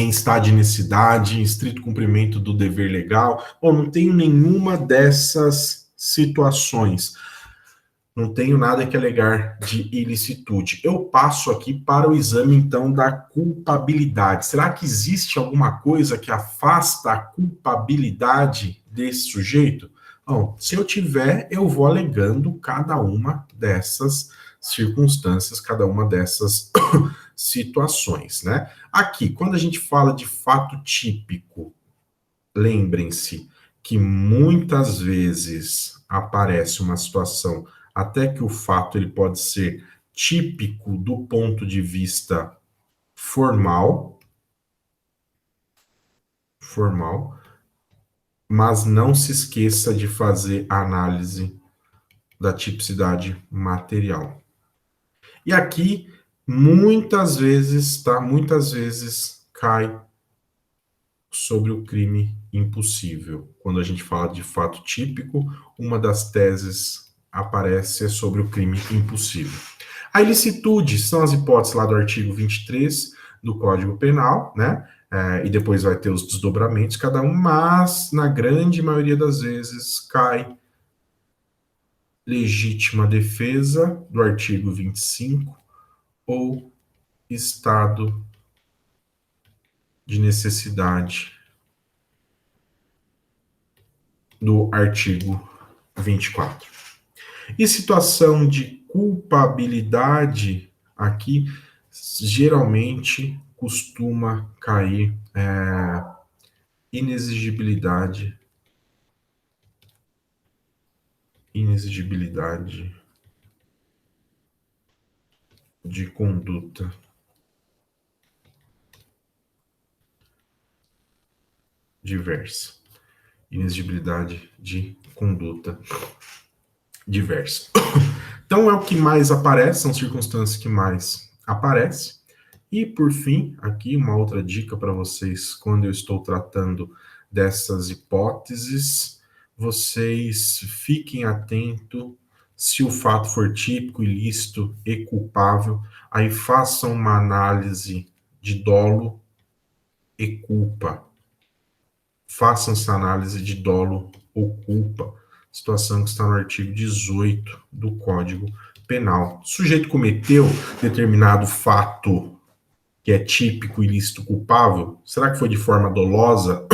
estado de necessidade, em estrito cumprimento do dever legal, ou não tenho nenhuma dessas situações. Não tenho nada que alegar de ilicitude. Eu passo aqui para o exame, então, da culpabilidade. Será que existe alguma coisa que afasta a culpabilidade desse sujeito? Bom, se eu tiver, eu vou alegando cada uma dessas circunstâncias, cada uma dessas situações, né? Aqui, quando a gente fala de fato típico, lembrem-se que muitas vezes aparece uma situação até que o fato ele pode ser típico do ponto de vista formal, mas não se esqueça de fazer a análise da tipicidade material. E aqui, muitas vezes cai sobre o crime impossível. Quando a gente fala de fato típico, uma das teses aparece sobre o crime impossível. A ilicitude são as hipóteses lá do artigo 23 do Código Penal, né? E depois vai ter os desdobramentos, cada um, mas na grande maioria das vezes cai legítima defesa do artigo 25 ou estado de necessidade do artigo 24. E situação de culpabilidade aqui, geralmente costuma cair inexigibilidade de conduta diversa. Inexigibilidade de conduta diversa. Então, é o que mais aparece, são circunstâncias que mais aparecem. E, por fim, aqui uma outra dica para vocês, quando eu estou tratando dessas hipóteses, vocês fiquem atentos se o fato for típico, ilícito e culpável, aí façam uma análise de dolo e culpa. Façam essa análise de dolo ou culpa, situação que está no artigo 18 do Código Penal. O sujeito cometeu determinado fato que é típico, ilícito, culpável, será que foi de forma dolosa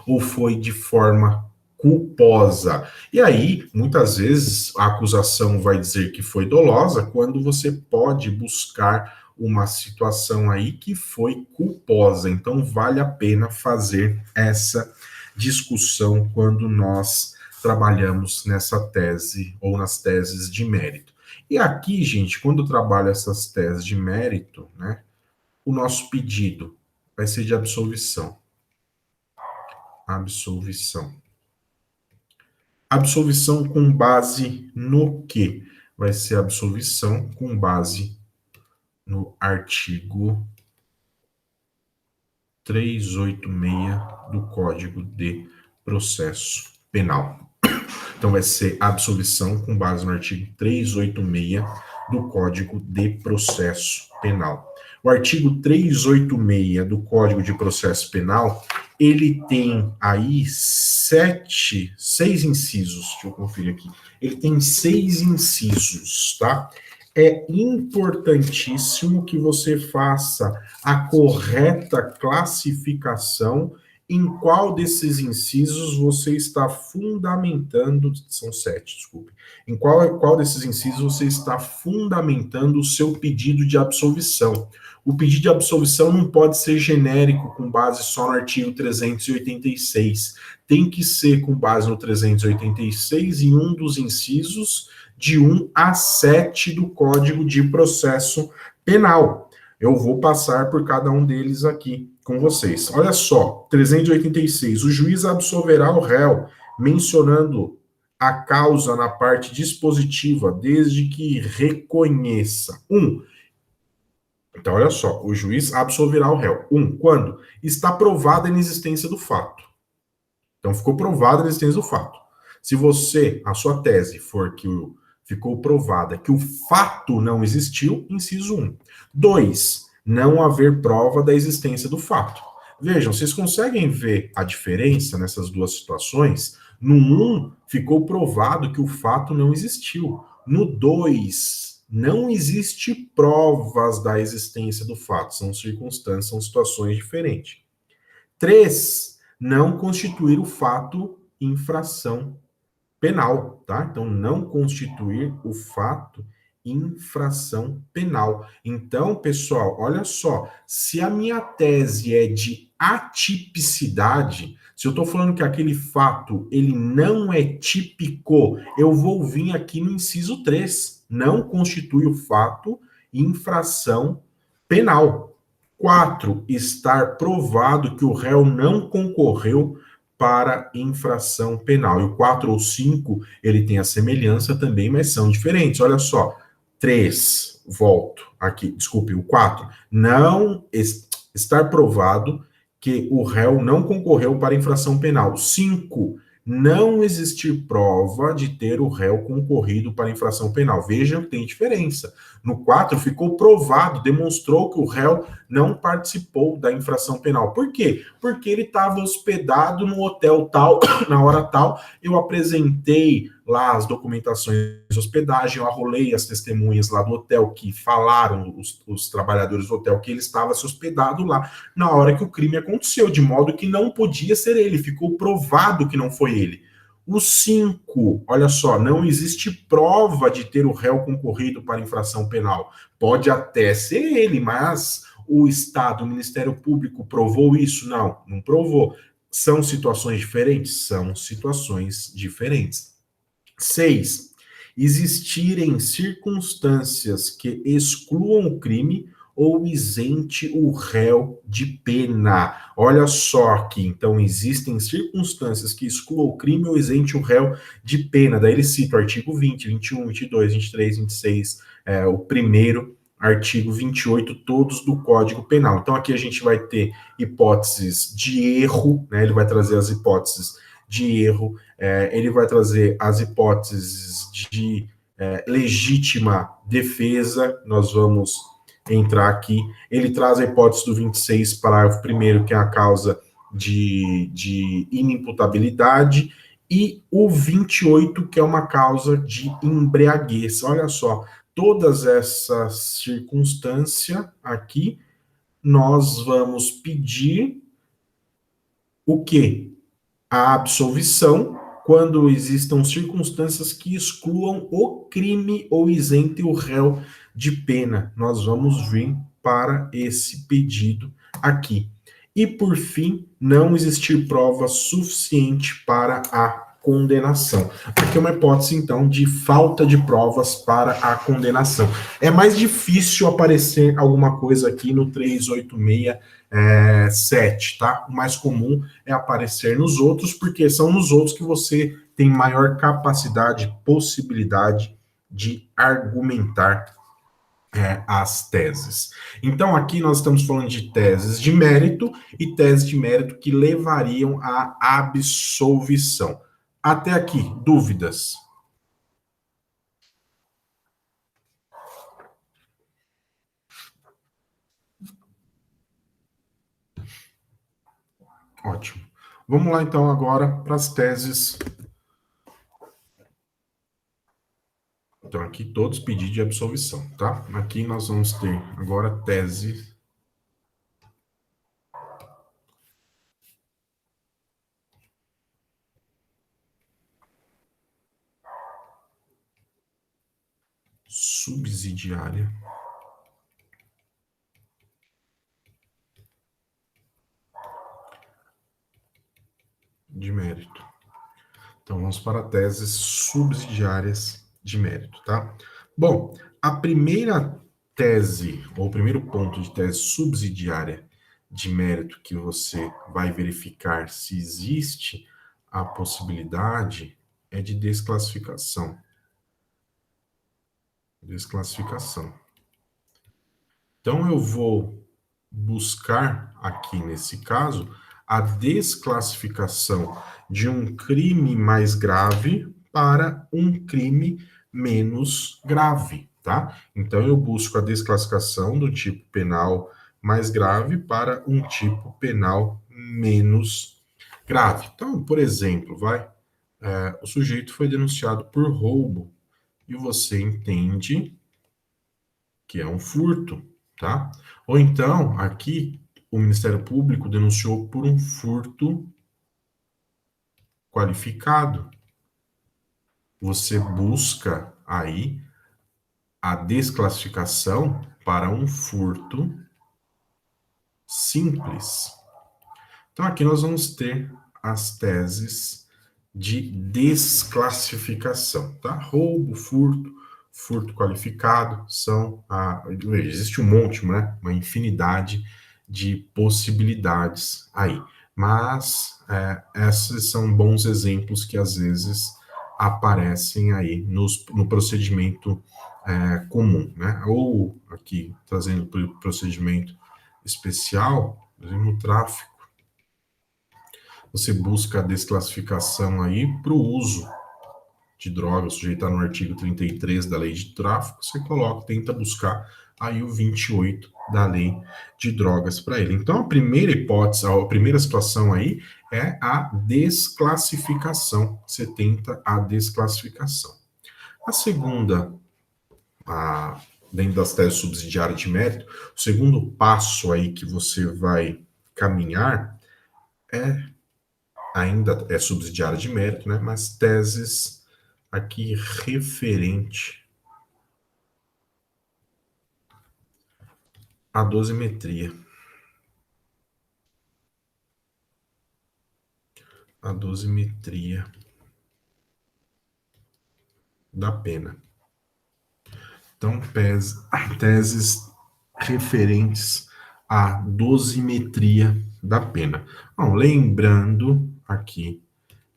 ou foi de forma culposa? E aí, muitas vezes, a acusação vai dizer que foi dolosa quando você pode buscar uma situação aí que foi culposa. Então, vale a pena fazer essa discussão quando nós trabalhamos nessa tese ou nas teses de mérito. E aqui, gente, quando eu trabalho essas teses de mérito, né, o nosso pedido vai ser de absolvição. Absolvição. Absolvição com base no quê? Vai ser absolvição com base no artigo 386 do Código de Processo Penal. Então, vai ser absolvição com base no artigo 386 do Código de Processo Penal. O artigo 386 do Código de Processo Penal, ele tem aí seis incisos, deixa eu conferir aqui. Ele tem 6 incisos, tá? É importantíssimo que você faça a correta classificação em qual desses incisos você está fundamentando, são 7, desculpe, em qual desses incisos você está fundamentando o seu pedido de absolvição. O pedido de absolvição não pode ser genérico, com base só no artigo 386. Tem que ser com base no 386 em um dos incisos de 1 a 7 do Código de Processo Penal. Eu vou passar por cada um deles aqui com vocês. Olha só, 386. O juiz absolverá o réu, mencionando a causa na parte dispositiva, desde que reconheça. 1. Então, olha só, o juiz absolverá o réu. 1. Quando está provada a inexistência do fato. Então, ficou provada a inexistência do fato. Se a sua tese for que ficou provada que o fato não existiu, inciso 1. 2. Não haver prova da existência do fato. Vejam, vocês conseguem ver a diferença nessas duas situações? No 1, ficou provado que o fato não existiu. No 2, não existe provas da existência do fato. São circunstâncias, são situações diferentes. 3, não constituir o fato infração penal, tá? Então, não constituir o fato infração penal. Então, pessoal, olha só, se a minha tese é de atipicidade, se eu estou falando que aquele fato, ele não é típico, eu vou vir aqui no inciso 3, não constitui o fato infração penal. 4, estar provado que o réu não concorreu para infração penal. E o 4 ou 5, ele tem a semelhança também, mas são diferentes. Olha só, 3, volto aqui, desculpe, o 4, não estar provado que o réu não concorreu para infração penal. 5, não existir prova de ter o réu concorrido para infração penal. Vejam que tem diferença. No 4, ficou provado, demonstrou que o réu não participou da infração penal. Por quê? Porque ele estava hospedado no hotel tal, na hora tal, eu apresentei lá as documentações de hospedagem, eu arrolei as testemunhas lá do hotel que falaram, os trabalhadores do hotel, que ele estava se hospedado lá na hora que o crime aconteceu, de modo que não podia ser ele, ficou provado que não foi ele. O 5, olha só, não existe prova de ter o réu concorrido para infração penal. Pode até ser ele, mas o Estado, o Ministério Público provou isso? Não, não provou. São situações diferentes? São situações diferentes. 6. Existirem circunstâncias que excluam o crime ou isente o réu de pena. Olha só aqui, então existem circunstâncias que excluam o crime ou isente o réu de pena. Daí ele cita o artigo 20, 21, 22, 23, 26, o primeiro artigo 28, todos do Código Penal. Então aqui a gente vai ter hipóteses de erro, né? Ele vai trazer as hipóteses de erro, ele vai trazer as hipóteses de legítima defesa, nós vamos entrar aqui. Ele traz a hipótese do 26, parágrafo 1º, que é a causa de inimputabilidade, e o 28, que é uma causa de embriaguez. Olha só, todas essas circunstâncias aqui, nós vamos pedir o quê? A absolvição quando existam circunstâncias que excluam o crime ou isentem o réu de pena. Nós vamos vir para esse pedido aqui. E, por fim, não existir prova suficiente para a condenação. Aqui é uma hipótese, então, de falta de provas para a condenação. É mais difícil aparecer alguma coisa aqui no 386-7, tá? O mais comum é aparecer nos outros, porque são nos outros que você tem maior capacidade, possibilidade de argumentar as teses. Então, aqui nós estamos falando de teses de mérito e teses de mérito que levariam à absolvição. Até aqui, dúvidas? Ótimo. Vamos lá, então, agora para as teses. Então, aqui todos pedidos de absolvição, tá? Aqui nós vamos ter agora tese subsidiária de mérito. Então, vamos para teses subsidiárias de mérito, tá? Bom, a primeira tese, ou o primeiro ponto de tese subsidiária de mérito que você vai verificar se existe a possibilidade é de desclassificação. Desclassificação. Então, eu vou buscar aqui, nesse caso, a desclassificação de um crime mais grave para um crime menos grave, tá? Então, eu busco a desclassificação do tipo penal mais grave para um tipo penal menos grave. Então, por exemplo, o sujeito foi denunciado por roubo e você entende que é um furto, tá? Ou então, aqui, o Ministério Público denunciou por um furto qualificado. Você busca aí a desclassificação para um furto simples. Então, aqui nós vamos ter as teses de desclassificação, tá? Roubo, furto qualificado, existe um monte, né? Uma infinidade de possibilidades aí. Mas esses são bons exemplos que às vezes aparecem aí no procedimento comum, né? Ou aqui, trazendo para o procedimento especial, por exemplo, no tráfico, você busca a desclassificação aí para o uso de drogas, o sujeito está no artigo 33 da lei de tráfico, você tenta buscar aí o 28 da lei de drogas para ele. Então, a primeira hipótese, a primeira situação aí é a desclassificação, você tenta a desclassificação. A segunda, dentro das teses subsidiárias de mérito, o segundo passo aí que você vai caminhar ainda é subsidiária de mérito, né? Mas teses aqui referente a dosimetria. A dosimetria da pena. Então, teses referentes à dosimetria da pena. Bom, lembrando aqui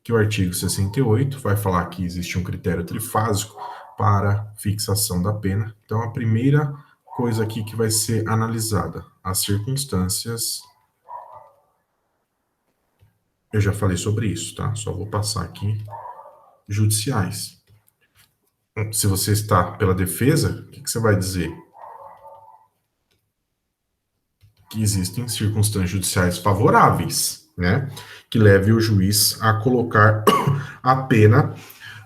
que o artigo 68 vai falar que existe um critério trifásico para fixação da pena. Então, a primeira coisa aqui que vai ser analisada, as circunstâncias. Eu já falei sobre isso, tá? Só vou passar aqui. Judiciais. Se você está pela defesa, o que você vai dizer? Que existem circunstâncias judiciais favoráveis, né? Que leve o juiz a colocar a pena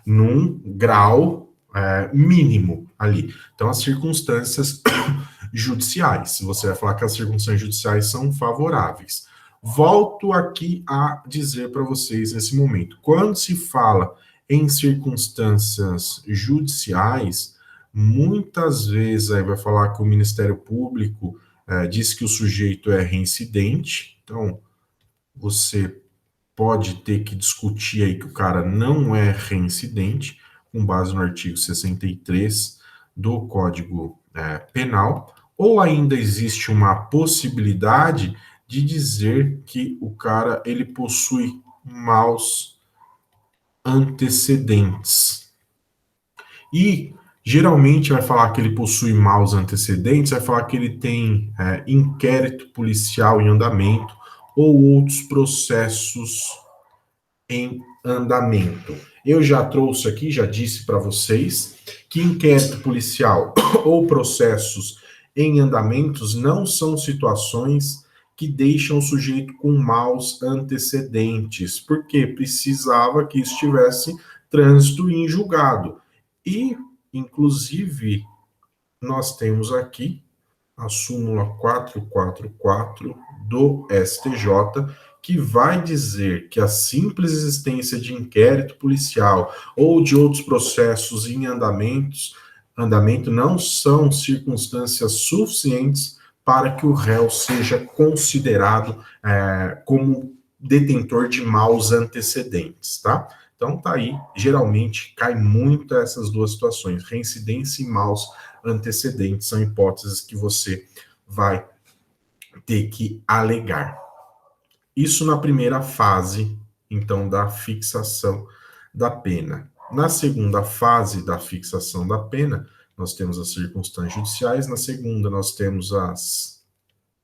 num grau mínimo ali. Então, as circunstâncias judiciais. Você vai falar que as circunstâncias judiciais são favoráveis. Volto aqui a dizer para vocês nesse momento. Quando se fala em circunstâncias judiciais, muitas vezes aí vai falar que o Ministério Público diz que o sujeito é reincidente, então você pode ter que discutir aí que o cara não é reincidente, com base no artigo 63 do Código Penal, ou ainda existe uma possibilidade de dizer que o cara ele possui maus antecedentes. E geralmente vai falar que ele possui maus antecedentes, vai falar que ele tem inquérito policial em andamento ou outros processos em andamento. Eu já trouxe aqui, já disse para vocês, que inquérito policial ou processos em andamentos não são situações que deixam o sujeito com maus antecedentes, porque precisava que estivesse trânsito em julgado. E, inclusive, nós temos aqui a súmula 444 do STJ, que vai dizer que a simples existência de inquérito policial ou de outros processos em andamento não são circunstâncias suficientes para que o réu seja considerado como detentor de maus antecedentes, tá? Então tá aí, geralmente cai muito essas duas situações, reincidência e maus antecedentes, são hipóteses que você vai ter que alegar. Isso na primeira fase, então, da fixação da pena. Na segunda fase da fixação da pena, nós temos as circunstâncias judiciais, na segunda nós temos as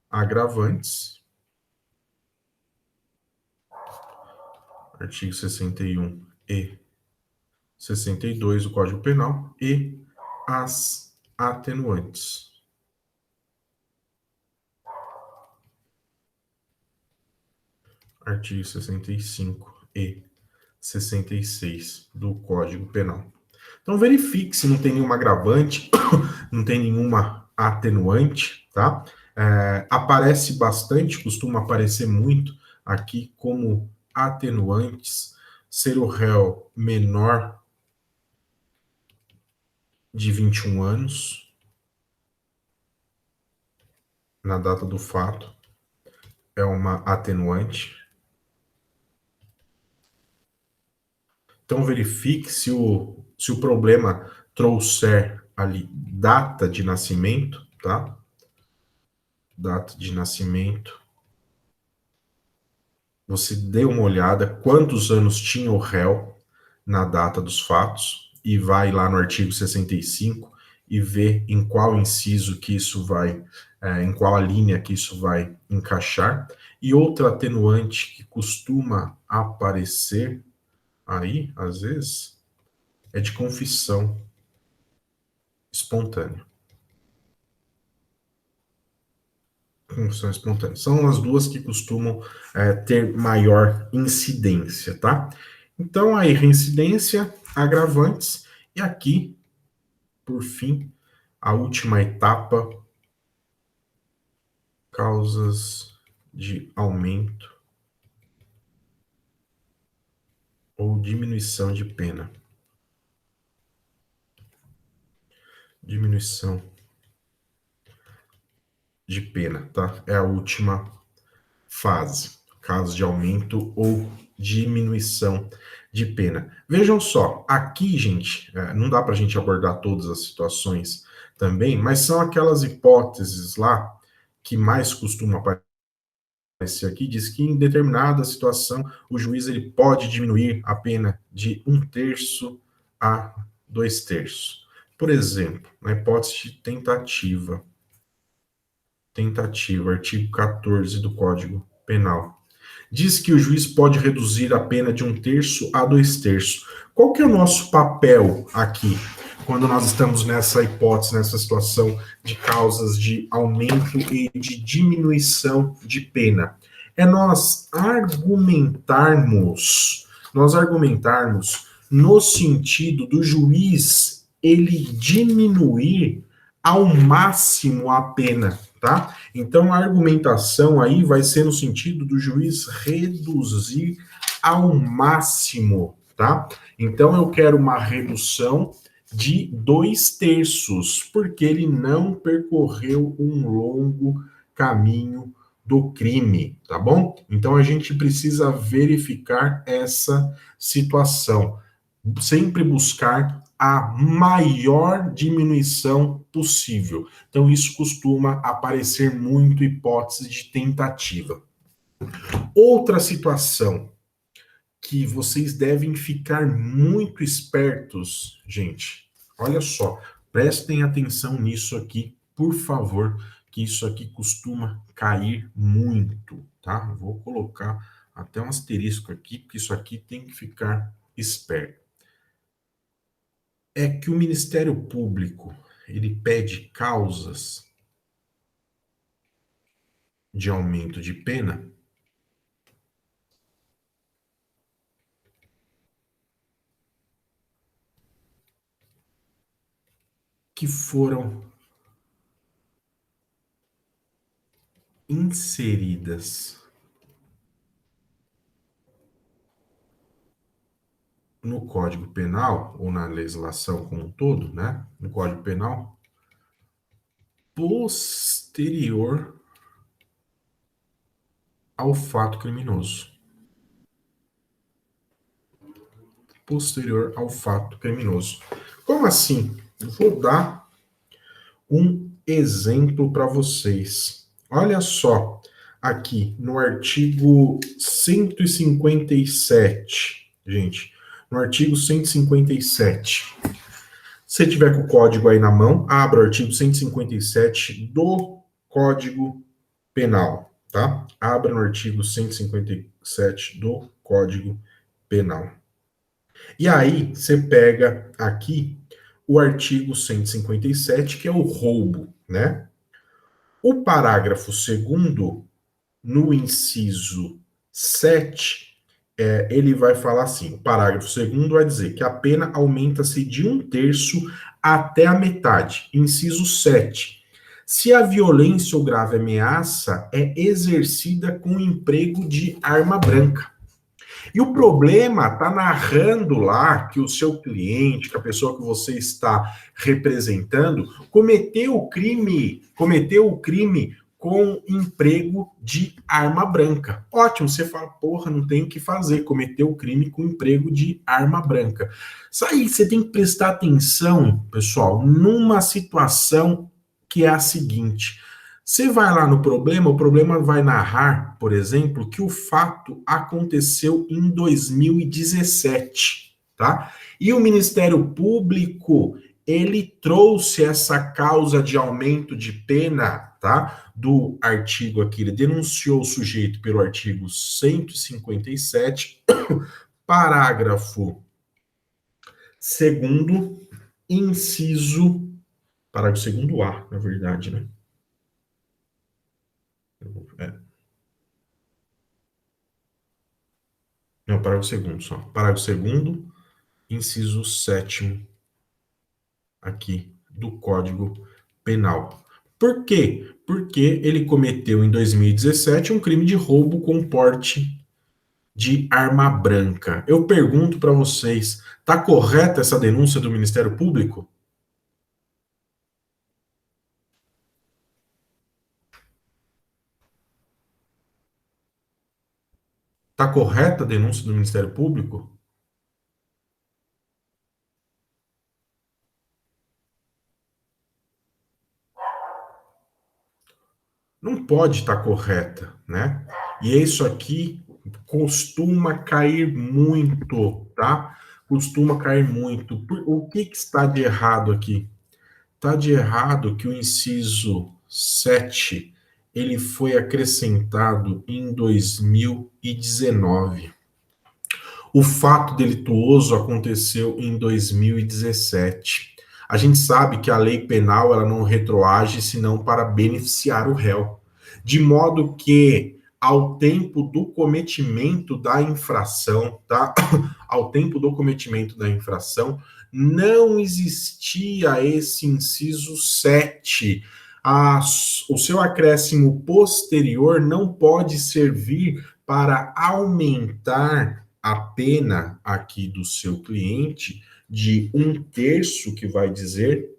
agravantes, artigo 61 e 62 do Código Penal, e as atenuantes. Artigo 65 e 66 do Código Penal. Então verifique se não tem nenhuma agravante, não tem nenhuma atenuante, tá? Aparece bastante, costuma aparecer muito aqui como atenuantes, ser o réu menor de 21 anos na data do fato, é uma atenuante. Então verifique se o problema trouxer ali data de nascimento, tá? Data de nascimento. Você dê uma olhada quantos anos tinha o réu na data dos fatos e vai lá no artigo 65 e vê em qual inciso que isso vai, em qual a linha que isso vai encaixar. E outra atenuante que costuma aparecer aí, às vezes, é de confissão espontânea. Confissão espontânea. São as duas que costumam ter maior incidência, tá? Então, aí, reincidência, agravantes, e aqui, por fim, a última etapa, causas de aumento ou diminuição de pena. Diminuição de pena, tá? É a última fase, caso de aumento ou diminuição de pena. Vejam só, aqui, gente, não dá para a gente abordar todas as situações também, mas são aquelas hipóteses lá que mais costumam aparecer aqui, diz que em determinada situação o juiz ele pode diminuir a pena de 1/3 a 2/3. Por exemplo, na hipótese de tentativa, artigo 14 do Código Penal. Diz que o juiz pode reduzir a pena de 1/3 a 2/3. Qual que é o nosso papel aqui, quando nós estamos nessa hipótese, nessa situação de causas de aumento e de diminuição de pena? É nós argumentarmos no sentido do juiz ele diminuir ao máximo a pena, tá? Então, a argumentação aí vai ser no sentido do juiz reduzir ao máximo, tá? Então, eu quero uma redução de 2/3, porque ele não percorreu um longo caminho do crime, tá bom? Então, a gente precisa verificar essa situação. Sempre buscar a maior diminuição possível. Então, isso costuma aparecer muito em hipótese de tentativa. Outra situação que vocês devem ficar muito espertos, gente. Olha só, prestem atenção nisso aqui, por favor, que isso aqui costuma cair muito, tá? Vou colocar até um asterisco aqui, porque isso aqui tem que ficar esperto. É que o Ministério Público, ele pede causas de aumento de pena que foram inseridas no Código Penal, ou na legislação como um todo, né? No Código Penal, posterior ao fato criminoso. Posterior ao fato criminoso. Como assim? Eu vou dar um exemplo para vocês. Olha só, aqui no artigo 157, gente, no artigo 157. Se tiver com o código aí na mão, abra o artigo 157 do Código Penal, tá? Abra no artigo 157 do Código Penal. E aí, você pega aqui o artigo 157, que é o roubo, né? O parágrafo 2º, no inciso 7, ele vai falar assim, o parágrafo 2º vai dizer que a pena aumenta-se de 1/3 até a metade. Inciso 7. Se a violência ou grave ameaça é exercida com o emprego de arma branca. E o problema está narrando lá que o seu cliente, que a pessoa que você está representando, cometeu o crime com emprego de arma branca. Ótimo, você fala, porra, não tem o que fazer, cometeu o crime com emprego de arma branca. Isso aí, você tem que prestar atenção, pessoal, numa situação que é a seguinte. Você vai lá no problema, o problema vai narrar, por exemplo, que o fato aconteceu em 2017, tá? E o Ministério Público, ele trouxe essa causa de aumento de pena, tá? Do artigo aqui, ele denunciou o sujeito pelo artigo 157, parágrafo 2º, inciso, parágrafo 2º A, na verdade, né? Não, parágrafo 2º só. Parágrafo 2º, inciso 7º, aqui, do Código Penal. Por quê? Porque ele cometeu em 2017 um crime de roubo com porte de arma branca. Eu pergunto para vocês, tá correta essa denúncia do Ministério Público? Está correta a denúncia do Ministério Público? Não pode estar correta, né? E isso aqui costuma cair muito, tá? Costuma cair muito. O que está de errado aqui? Está de errado que o inciso 7 ele foi acrescentado em 2019. O fato delituoso aconteceu em 2017. A gente sabe que a lei penal ela não retroage senão para beneficiar o réu, de modo que ao tempo do cometimento da infração, tá? Ao tempo do cometimento da infração, não existia esse inciso 7. O seu acréscimo posterior não pode servir para aumentar a pena aqui do seu cliente de 1/3, que vai dizer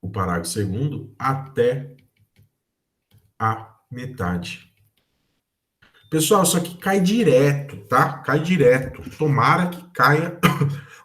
o parágrafo 2º, até a metade. Pessoal, isso aqui cai direto, tá? Cai direto. Tomara que caia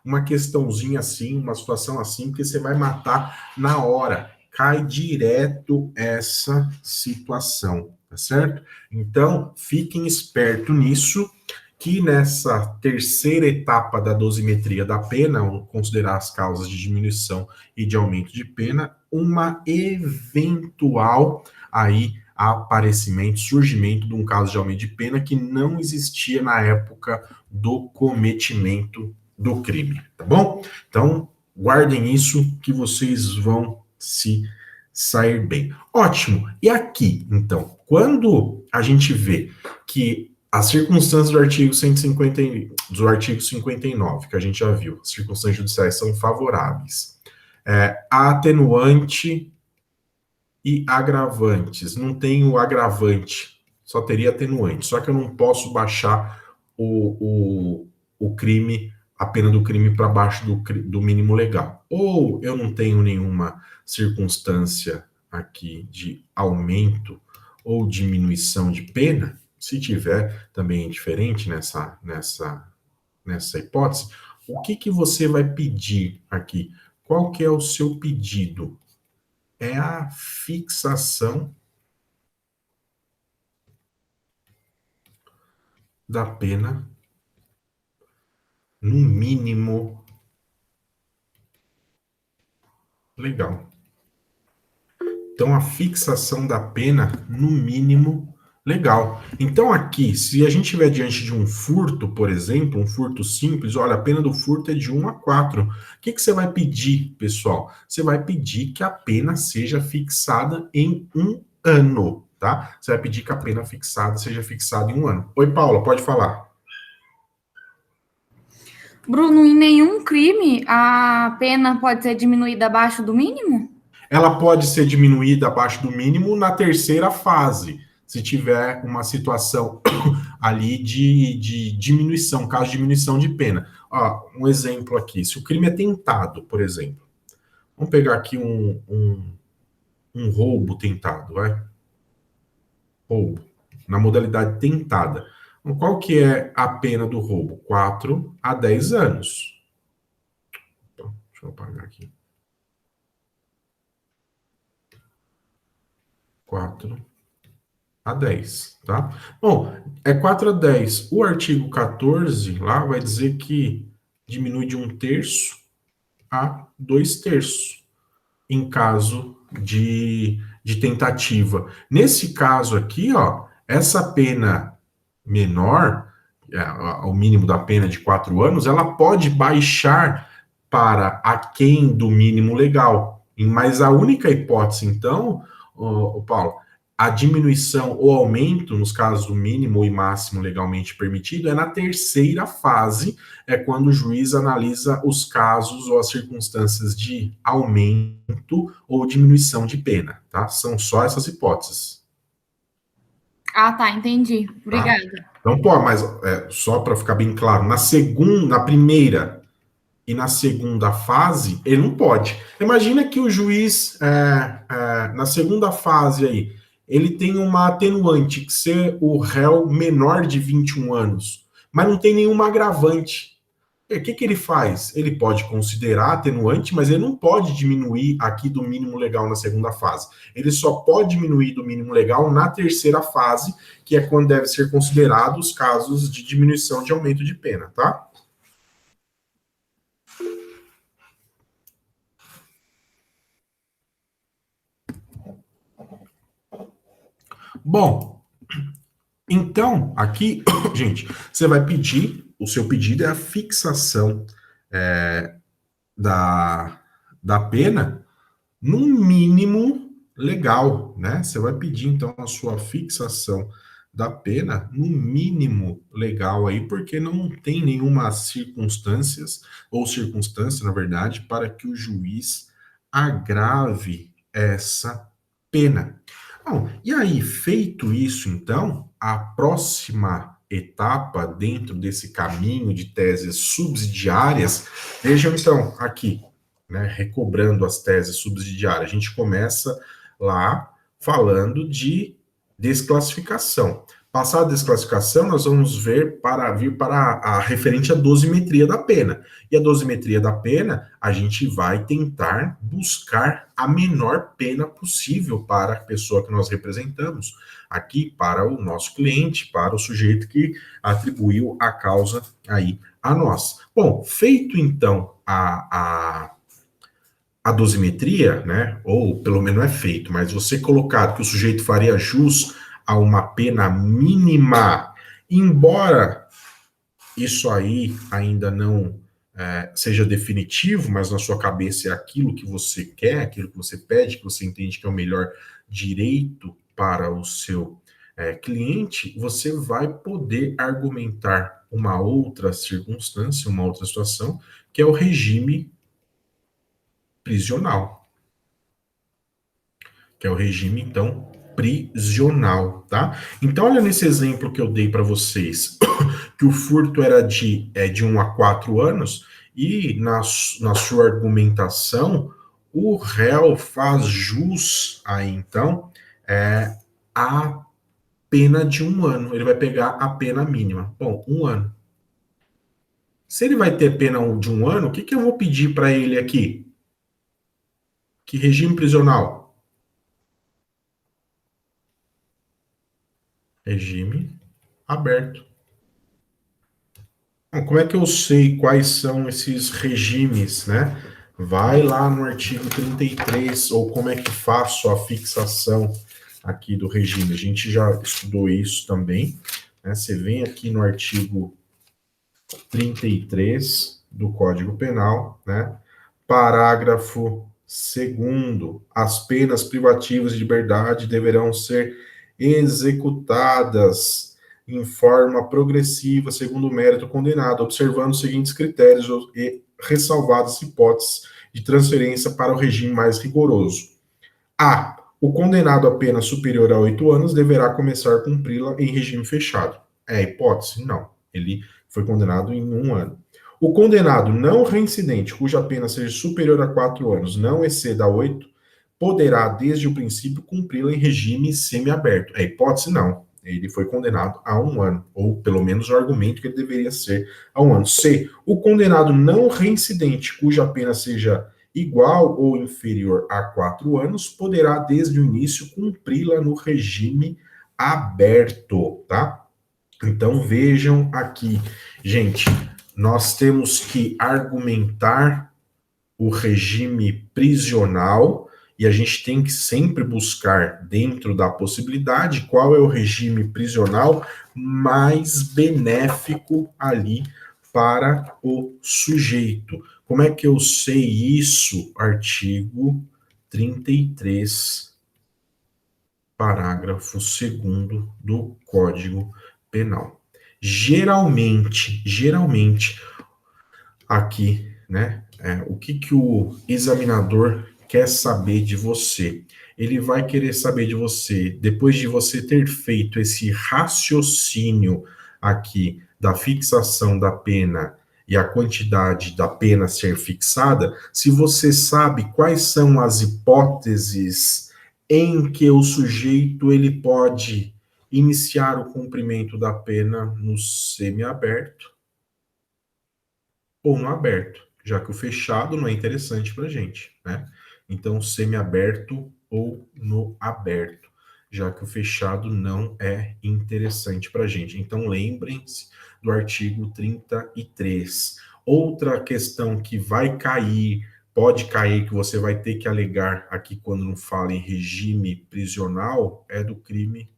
uma questãozinha assim, uma situação assim, porque você vai matar na hora. Cai direto essa situação, tá certo? Então, fiquem espertos nisso, que nessa terceira etapa da dosimetria da pena, considerar as causas de diminuição e de aumento de pena, uma eventual aí aparecimento, surgimento de um caso de aumento de pena que não existia na época do cometimento do crime, tá bom? Então, guardem isso que vocês vão se sair bem. Ótimo. E aqui, então, quando a gente vê que as circunstâncias do artigo 150, do artigo 59, que a gente já viu, as circunstâncias judiciais são favoráveis. A atenuante e agravantes. Não tem o agravante, só teria atenuante. Só que eu não posso baixar o crime, a pena do crime para baixo do mínimo legal. Ou eu não tenho nenhuma circunstância aqui de aumento ou diminuição de pena. Se tiver também é diferente nessa hipótese, o que você vai pedir aqui? Qual que é o seu pedido? É a fixação da pena no mínimo legal. Então, a fixação da pena no mínimo legal. Então, aqui, se a gente estiver diante de um furto, por exemplo, um furto simples, olha, a pena do furto é de 1 a 4. O que você vai pedir, pessoal? Você vai pedir que a pena seja fixada em 1 ano, tá? Você vai pedir que a pena fixada seja fixada em 1 ano. Oi, Paula, pode falar. Bruno, em nenhum crime a pena pode ser diminuída abaixo do mínimo? Ela pode ser diminuída abaixo do mínimo na terceira fase, se tiver uma situação ali de diminuição, caso de diminuição de pena. Ó, um exemplo aqui, se o crime é tentado, por exemplo. Vamos pegar aqui um roubo tentado, vai? Roubo, na modalidade tentada. Então, qual que é a pena do roubo? 4 a 10 anos. Então, deixa eu apagar aqui. 4 a 10, tá? Bom, é 4 a 10. O artigo 14 lá vai dizer que diminui de 1/3 a 2/3 em caso de tentativa. Nesse caso aqui, ó, essa pena menor, o mínimo da pena de 4 anos, ela pode baixar para aquém do mínimo legal. Mas a única hipótese, então, Paulo, a diminuição ou aumento, nos casos do mínimo e máximo legalmente permitido, é na terceira fase, é quando o juiz analisa os casos ou as circunstâncias de aumento ou diminuição de pena, tá? São só essas hipóteses. Ah, tá, entendi. Obrigada. Tá? Então, pô, mas só para ficar bem claro, na primeira e na segunda fase, ele não pode. Imagina que o juiz, na segunda fase aí, ele tem uma atenuante, que ser o réu menor de 21 anos, mas não tem nenhuma agravante. O que ele faz? Ele pode considerar atenuante, mas ele não pode diminuir aqui do mínimo legal na segunda fase. Ele só pode diminuir do mínimo legal na terceira fase, que é quando deve ser considerado os casos de diminuição de aumento de pena, tá? Bom, então, aqui, gente, você vai pedir, o seu pedido é a fixação da pena num mínimo legal, né? Você vai pedir, então, a sua fixação da pena no mínimo legal aí, porque não tem nenhuma circunstância, na verdade, para que o juiz agrave essa pena. Bom, e aí, feito isso, então, a próxima etapa dentro desse caminho de teses subsidiárias, vejam então aqui, né, recobrando as teses subsidiárias, a gente começa lá falando de desclassificação. Passada a desclassificação, nós vamos vir para a referente à dosimetria da pena. E a dosimetria da pena, a gente vai tentar buscar a menor pena possível para a pessoa que nós representamos, aqui para o nosso cliente, para o sujeito que atribuiu a causa aí a nós. Bom, feito então a dosimetria, né, ou pelo menos não é feito, mas você colocado que o sujeito faria jus a uma pena mínima, embora isso aí ainda não seja definitivo, mas na sua cabeça é aquilo que você quer, aquilo que você pede, que você entende que é o melhor direito para o seu cliente, você vai poder argumentar uma outra circunstância, uma outra situação, que é o regime prisional. Que é o regime, então, prisional, tá? Então, olha nesse exemplo que eu dei para vocês, que o furto era de 1 a 4 anos, e na sua argumentação, o réu faz jus aí, então, a pena de 1 ano. Ele vai pegar a pena mínima. Bom, 1 ano. Se ele vai ter pena de 1 ano, o que eu vou pedir para ele aqui? Que regime prisional? Regime aberto. Bom, como é que eu sei quais são esses regimes, né? Vai lá no artigo 33, ou como é que faço a fixação aqui do regime. A gente já estudou isso também, né? Você vem aqui no artigo 33 do Código Penal, né? Parágrafo 2º, as penas privativas de liberdade deverão ser executadas em forma progressiva, segundo o mérito condenado, observando os seguintes critérios e ressalvadas hipóteses de transferência para o regime mais rigoroso. A. O condenado a pena superior a 8 anos deverá começar a cumpri-la em regime fechado. É hipótese? Não. Ele foi condenado em 1 ano. O condenado não reincidente, cuja pena seja superior a 4 anos, não exceda 8, poderá, desde o princípio, cumpri-la em regime semiaberto. É hipótese? Não. Ele foi condenado a 1 ano, ou pelo menos o argumento que ele deveria ser a 1 ano. C. O condenado não reincidente, cuja pena seja igual ou inferior a 4 anos, poderá, desde o início, cumpri-la no regime aberto, tá? Então, vejam aqui, gente, nós temos que argumentar o regime prisional e a gente tem que sempre buscar, dentro da possibilidade, qual é o regime prisional mais benéfico ali para o sujeito. Como é que eu sei isso? Artigo 33, parágrafo 2º do Código Penal. Geralmente, aqui, né, o que o examinador quer saber de você? Ele vai querer saber de você, depois de você ter feito esse raciocínio aqui da fixação da pena e a quantidade da pena ser fixada, se você sabe quais são as hipóteses em que o sujeito ele pode iniciar o cumprimento da pena no semiaberto ou no aberto, já que o fechado não é interessante para a gente, né? Então, semiaberto ou no aberto, já que o fechado não é interessante para a gente. Então, lembrem-se do artigo 33. Outra questão que vai cair, pode cair, que você vai ter que alegar aqui quando não fala em regime prisional, é do crime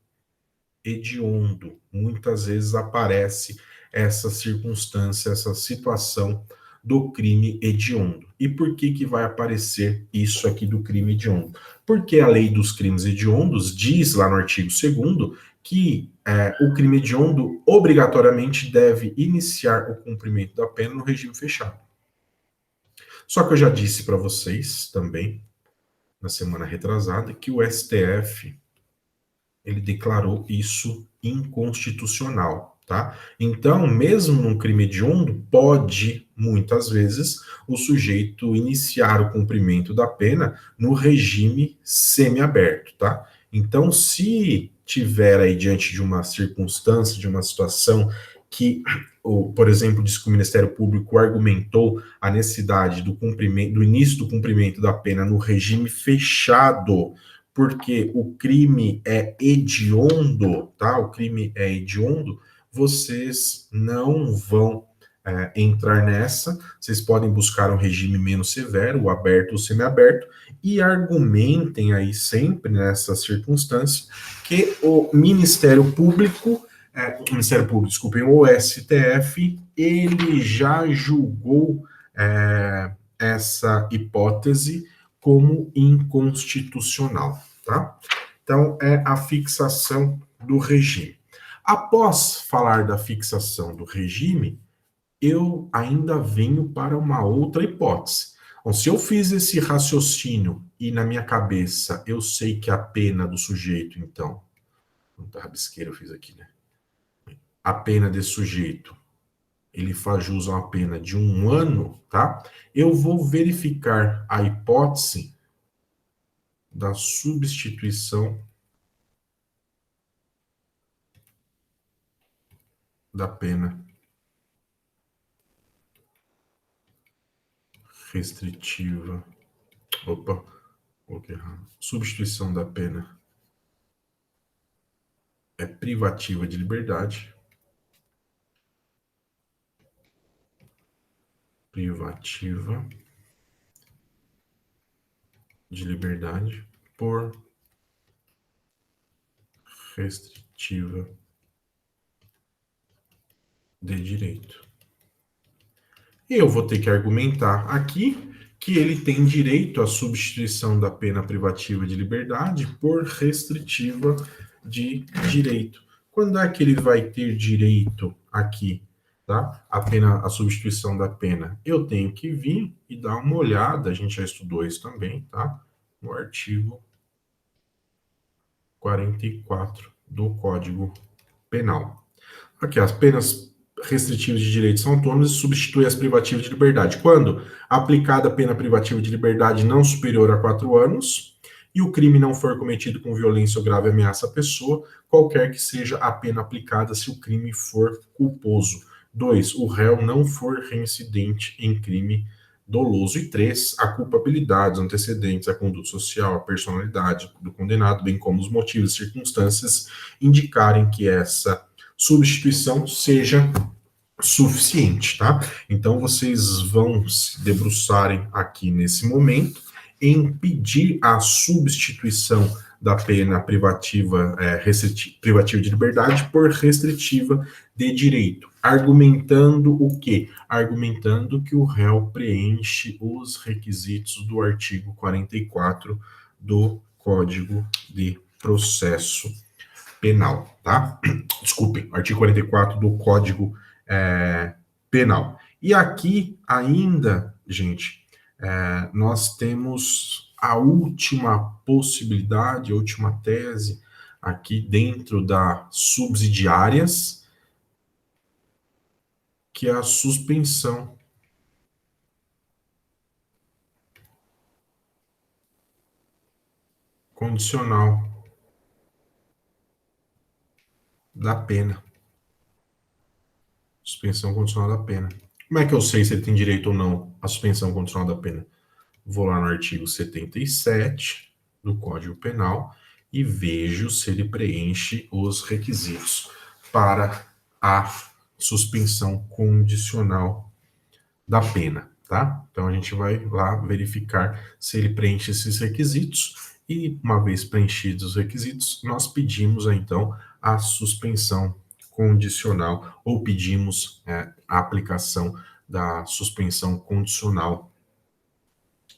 hediondo. Muitas vezes aparece essa circunstância, essa situação do crime hediondo. E por que que vai aparecer isso aqui do crime hediondo? Porque a lei dos crimes hediondos diz lá no artigo 2º que o crime hediondo obrigatoriamente deve iniciar o cumprimento da pena no regime fechado. Só que eu já disse para vocês também, na semana retrasada, que o STF ele declarou isso inconstitucional, tá? Então, mesmo num crime hediondo, pode, muitas vezes, o sujeito iniciar o cumprimento da pena no regime semiaberto, tá? Então, se tiver aí diante de uma circunstância, de uma situação que, por exemplo, diz que o Ministério Público argumentou a necessidade do cumprimento, do início do cumprimento da pena no regime fechado, porque o crime é hediondo, tá? O crime é hediondo, vocês não vão entrar nessa, vocês podem buscar um regime menos severo, o aberto ou semiaberto, e argumentem aí sempre nessa circunstância que o Ministério Público, desculpem, o STF, ele já julgou essa hipótese como inconstitucional, tá? Então, é a fixação do regime. Após falar da fixação do regime, eu ainda venho para uma outra hipótese. Bom, se eu fiz esse raciocínio e na minha cabeça eu sei que a pena do sujeito, então, muita rabisqueira eu fiz aqui, né? A pena desse sujeito, ele faz jus a uma pena de 1 ano, tá? Eu vou verificar a hipótese da substituição da pena restritiva. Opa, coloquei errado. Substituição da pena é privativa de liberdade. Privativa de liberdade por restritiva de direito. E eu vou ter que argumentar aqui que ele tem direito à substituição da pena privativa de liberdade por restritiva de direito. Quando é que ele vai ter direito aqui, tá? A substituição da pena. Eu tenho que vir e dar uma olhada, a gente já estudou isso também, tá? No artigo 44 do Código Penal. Aqui, as penas restritivas de direitos são autônomas e substitui as privativas de liberdade. Quando aplicada a pena privativa de liberdade não superior a 4 anos e o crime não for cometido com violência ou grave ameaça à pessoa, qualquer que seja a pena aplicada se o crime for culposo. 2. O réu não for reincidente em crime doloso. E 3. A culpabilidade, os antecedentes, a conduta social, a personalidade do condenado, bem como os motivos e circunstâncias indicarem que essa substituição seja suficiente, tá? Então vocês vão se debruçarem aqui nesse momento em pedir a substituição da pena privativa, privativa de liberdade por restritiva de direito, argumentando o quê? Argumentando que o réu preenche os requisitos do artigo 44 do Código de Processo Penal, tá? Desculpem, artigo 44 do Código Penal. E aqui ainda, gente, nós temos a última possibilidade, a última tese aqui dentro das subsidiárias, que é a suspensão condicional da pena. Suspensão condicional da pena. Como é que eu sei se ele tem direito ou não à suspensão condicional da pena? Vou lá no artigo 77 do Código Penal e vejo se ele preenche os requisitos para a suspensão condicional da pena, tá? Então a gente vai lá verificar se ele preenche esses requisitos e, uma vez preenchidos os requisitos, nós pedimos então a suspensão condicional ou pedimos a aplicação da suspensão condicional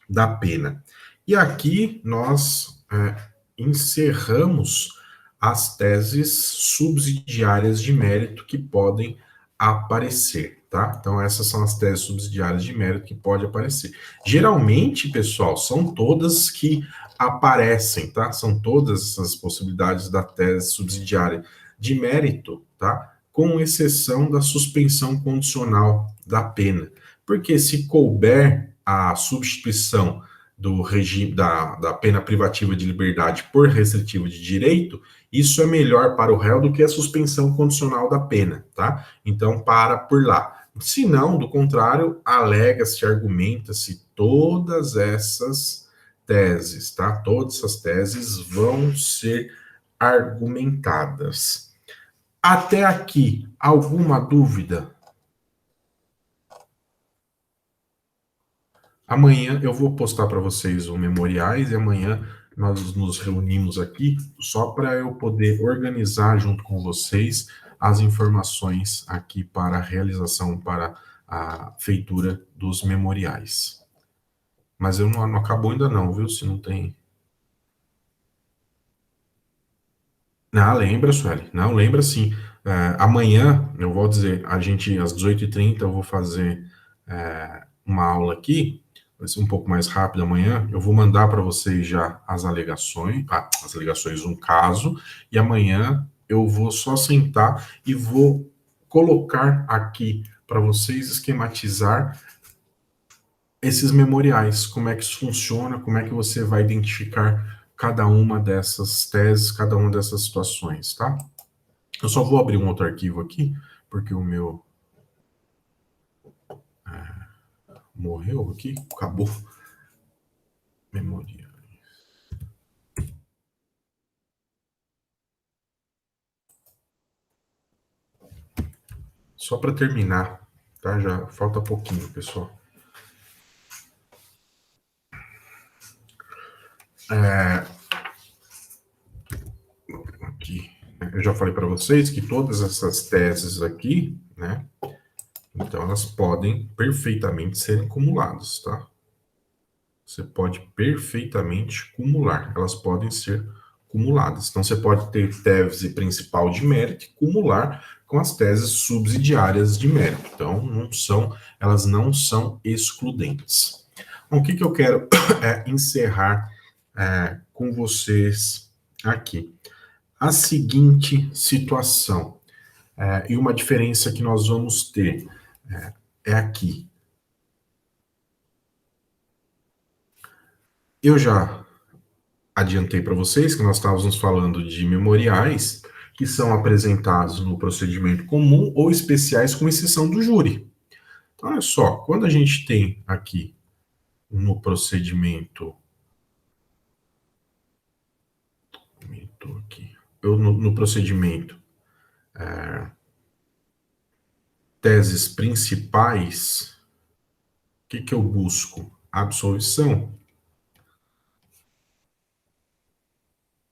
da pena. E aqui nós encerramos as teses subsidiárias de mérito que podem aparecer, tá? Então essas são as teses subsidiárias de mérito que podem aparecer. Geralmente, pessoal, são todas que aparecem, tá? São todas essas possibilidades da tese subsidiária de mérito, tá? Com exceção da suspensão condicional da pena. Porque se couber a substituição do regime da pena privativa de liberdade por restritiva de direito, isso é melhor para o réu do que a suspensão condicional da pena, tá? Então, para por lá. Se não, do contrário, alega-se, argumenta-se todas essas teses, tá? Todas essas teses vão ser argumentadas. Até aqui, alguma dúvida? Amanhã eu vou postar para vocês o memoriais e amanhã nós nos reunimos aqui só para eu poder organizar junto com vocês as informações aqui para a realização, para a feitura dos memoriais. Mas eu não acabou ainda não, viu? Se não tem... Não, lembra, Sueli. Não, lembra sim. Amanhã, eu vou dizer, a gente, às 18h30, eu vou fazer uma aula aqui, vai ser um pouco mais rápido amanhã, eu vou mandar para vocês já as alegações, um caso, e amanhã eu vou só sentar e vou colocar aqui para vocês esquematizar esses memoriais, como é que isso funciona, como é que você vai identificar cada uma dessas teses, cada uma dessas situações, tá? Eu só vou abrir um outro arquivo aqui, porque o meu morreu aqui, acabou. Memória. Só para terminar, tá? Já falta pouquinho, pessoal. Aqui. Eu já falei para vocês que todas essas teses aqui, né? Então, elas podem perfeitamente ser cumuladas, tá? Você pode perfeitamente cumular. Elas podem ser cumuladas. Então, você pode ter tese principal de mérito e cumular com as teses subsidiárias de mérito. Então, elas não são excludentes. Bom, o que eu quero encerrar com vocês aqui? A seguinte situação, e uma diferença que nós vamos ter é aqui. Eu já adiantei para vocês que nós estávamos falando de memoriais que são apresentados no procedimento comum ou especiais com exceção do júri. Então, olha só, quando a gente tem aqui no procedimento... no procedimento teses principais, o que eu busco? Absolvição.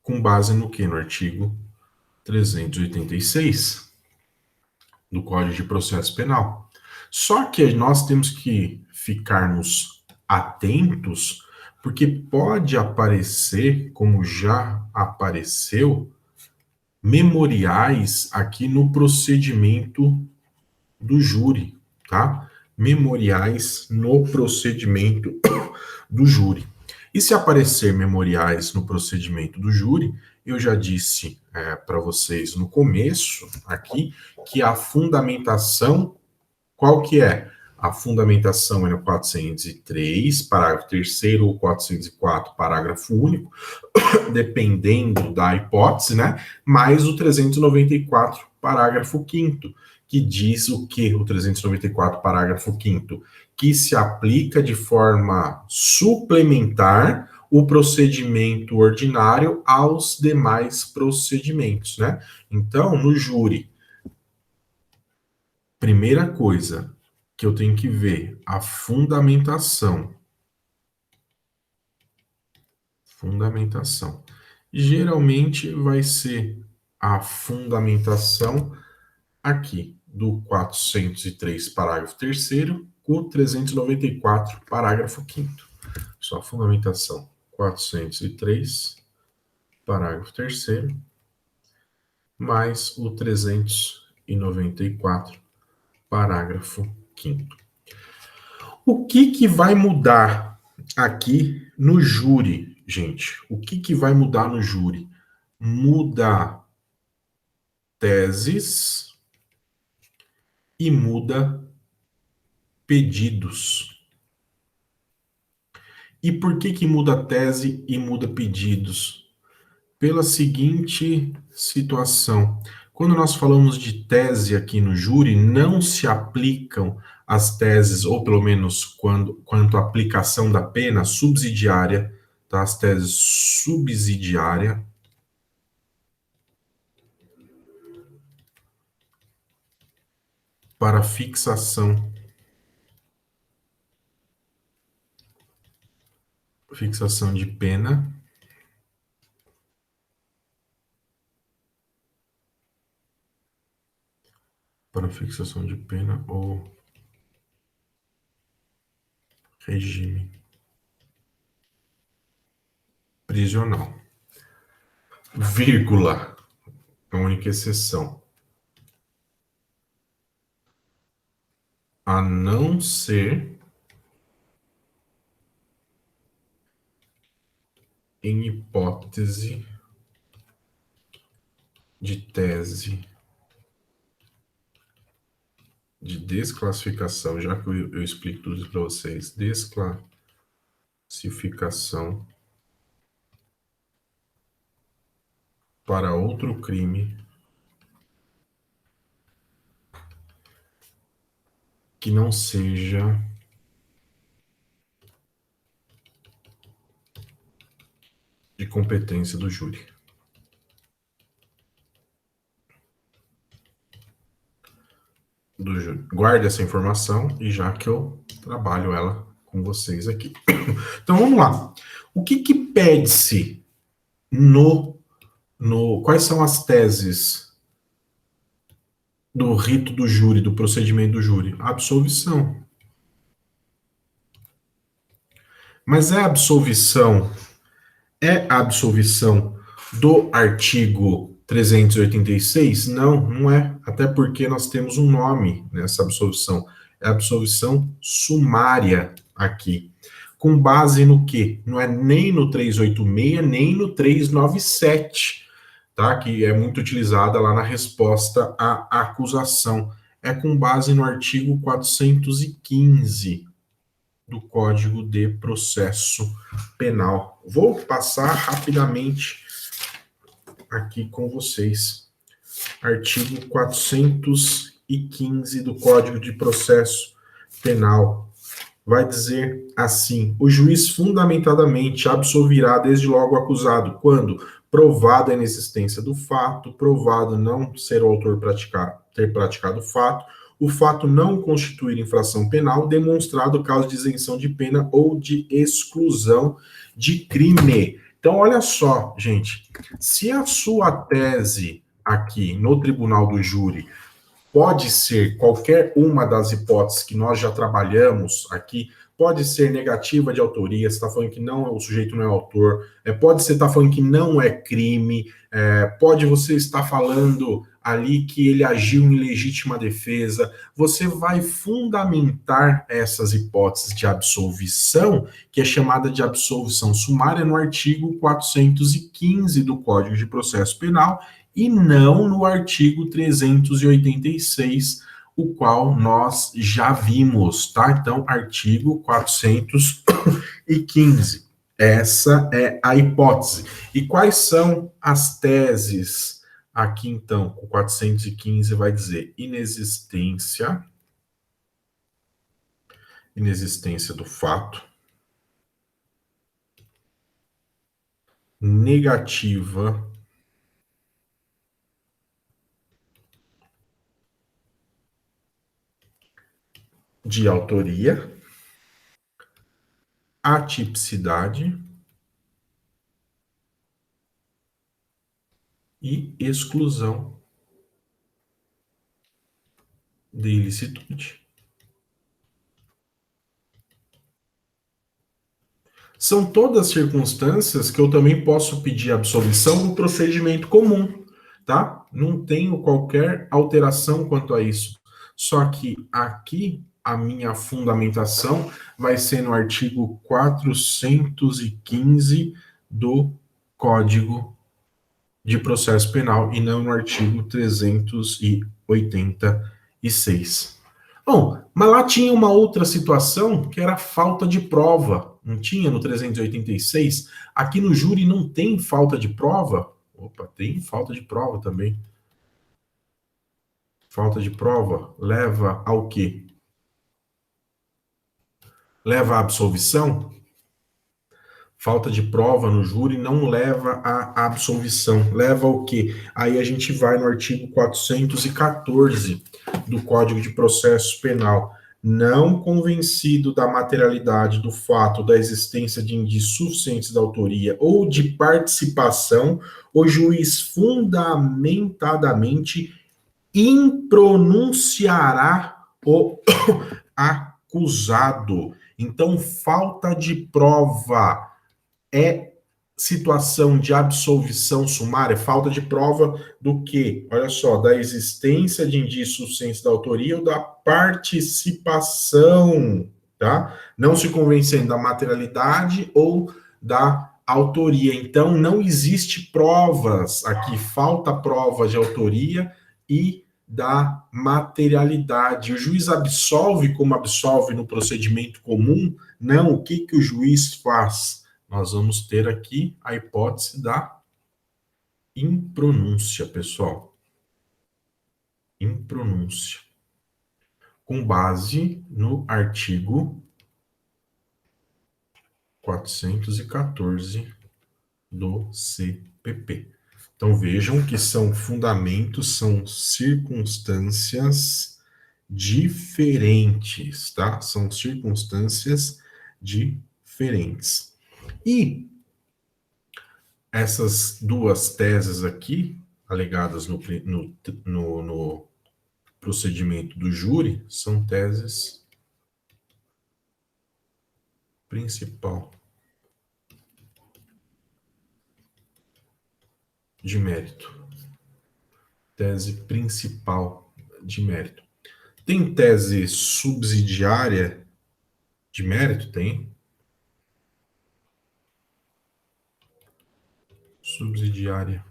Com base no que? No artigo 386 do Código de Processo Penal. Só que nós temos que ficarmos atentos, porque pode aparecer, como já apareceu, memoriais aqui no procedimento do júri, tá? Memoriais no procedimento do júri. E se aparecer memoriais no procedimento do júri, eu já disse para vocês no começo aqui que a fundamentação, qual que é? A fundamentação é no 403, parágrafo 3º, ou 404, parágrafo único, dependendo da hipótese, né? Mais o 394, parágrafo 5º, que diz o que o 394, parágrafo 5º? Que se aplica de forma suplementar o procedimento ordinário aos demais procedimentos, né? Então, no júri, primeira coisa que eu tenho que ver, a fundamentação. Fundamentação. Geralmente vai ser a fundamentação aqui, do 403, parágrafo 3º, com o 394, parágrafo 5º. Só a fundamentação 403, parágrafo 3º, mais o 394, parágrafo 5º. O que vai mudar aqui no júri, gente? O que vai mudar no júri? Muda teses e muda pedidos. E por que muda tese e muda pedidos? Pela seguinte situação. Quando nós falamos de tese aqui no júri, não se aplicam as teses, ou pelo menos quanto à aplicação da pena subsidiária, tá? As teses subsidiárias para fixação de pena ou regime prisional. Vírgula, a única exceção. A não ser em hipótese de tese de desclassificação, já que eu explico tudo isso para vocês, desclassificação para outro crime que não seja de competência do júri. Guarde essa informação e já que eu trabalho ela com vocês aqui. Então vamos lá. O que pede-se quais são as teses do rito do júri, do procedimento do júri? Absolvição. Mas é a absolvição do artigo 386? Não é. Até porque nós temos um nome nessa absolvição. É a absolvição sumária aqui. Com base no quê? Não é nem no 386, nem no 397, tá? Que é muito utilizada lá na resposta à acusação. É com base no artigo 415 do Código de Processo Penal. Vou passar rapidamente aqui com vocês. Artigo 415 do Código de Processo Penal. Vai dizer assim: o juiz fundamentadamente absolverá desde logo o acusado, quando provada a inexistência do fato, provado não ser o autor ter praticado o fato não constituir infração penal, demonstrado o caso de isenção de pena ou de exclusão de crime. Então, olha só, gente, se a sua tese aqui no tribunal do júri pode ser qualquer uma das hipóteses que nós já trabalhamos aqui, pode ser negativa de autoria, você está falando que o sujeito não é autor, pode você estar falando que não é crime, pode você estar falando ali que ele agiu em legítima defesa, você vai fundamentar essas hipóteses de absolvição, que é chamada de absolvição sumária, no artigo 415 do Código de Processo Penal, e não no artigo 386, o qual nós já vimos, tá? Então, artigo 415. Essa é a hipótese. E quais são as teses aqui, então? O 415 vai dizer inexistência do fato, negativa de autoria, atipicidade e exclusão de ilicitude. São todas circunstâncias que eu também posso pedir absolvição no procedimento comum, tá? Não tenho qualquer alteração quanto a isso. Só que aqui a minha fundamentação vai ser no artigo 415 do Código de Processo Penal e não no artigo 386. Bom, mas lá tinha uma outra situação que era falta de prova. Não tinha no 386? Aqui no júri não tem falta de prova? Opa, tem falta de prova também. Falta de prova leva ao quê? Leva à absolvição? Falta de prova no júri não leva à absolvição. Leva ao quê? Aí a gente vai no artigo 414 do Código de Processo Penal. Não convencido da materialidade do fato da existência de indícios suficientes da autoria ou de participação, o juiz fundamentadamente impronunciará o acusado. Então, falta de prova é situação de absolvição sumária, falta de prova do quê? Olha só, da existência de indícios suficientes da autoria ou da participação, tá? Não se convencendo da materialidade ou da autoria. Então, não existe provas aqui, falta prova de autoria e da materialidade. O juiz absolve como absolve no procedimento comum? Não, o que o juiz faz? Nós vamos ter aqui a hipótese da impronúncia, pessoal. Impronúncia. Com base no artigo 414 do CPP. Então vejam que são fundamentos, são circunstâncias diferentes, tá? São circunstâncias diferentes. E essas duas teses aqui, alegadas no procedimento do júri, são teses principal de mérito. Tese principal de mérito. Tem tese subsidiária de mérito? Tem. Subsidiária.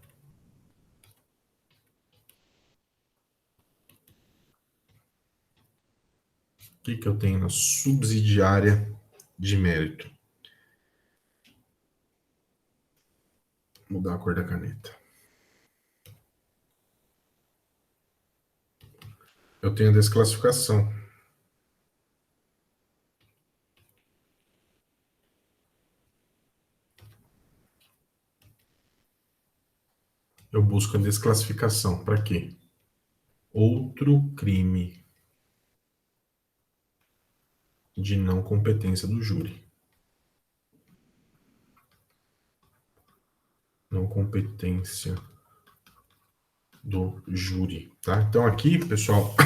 O que eu tenho na subsidiária de mérito? Vou mudar a cor da caneta. Eu tenho a desclassificação. Eu busco a desclassificação. Para quê? Outro crime de não competência do júri. Não competência do júri, tá? Então aqui, pessoal,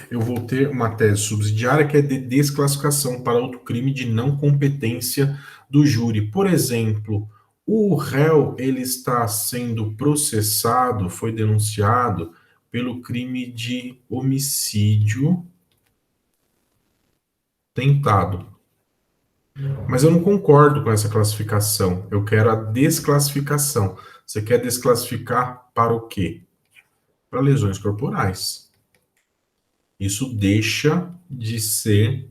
eu vou ter uma tese subsidiária que é de desclassificação para outro crime de não competência do júri. Por exemplo, o réu, ele está sendo processado, foi denunciado pelo crime de homicídio tentado. Mas eu não concordo com essa classificação. Eu quero a desclassificação. Você quer desclassificar para o quê? Para lesões corporais. isso deixa de ser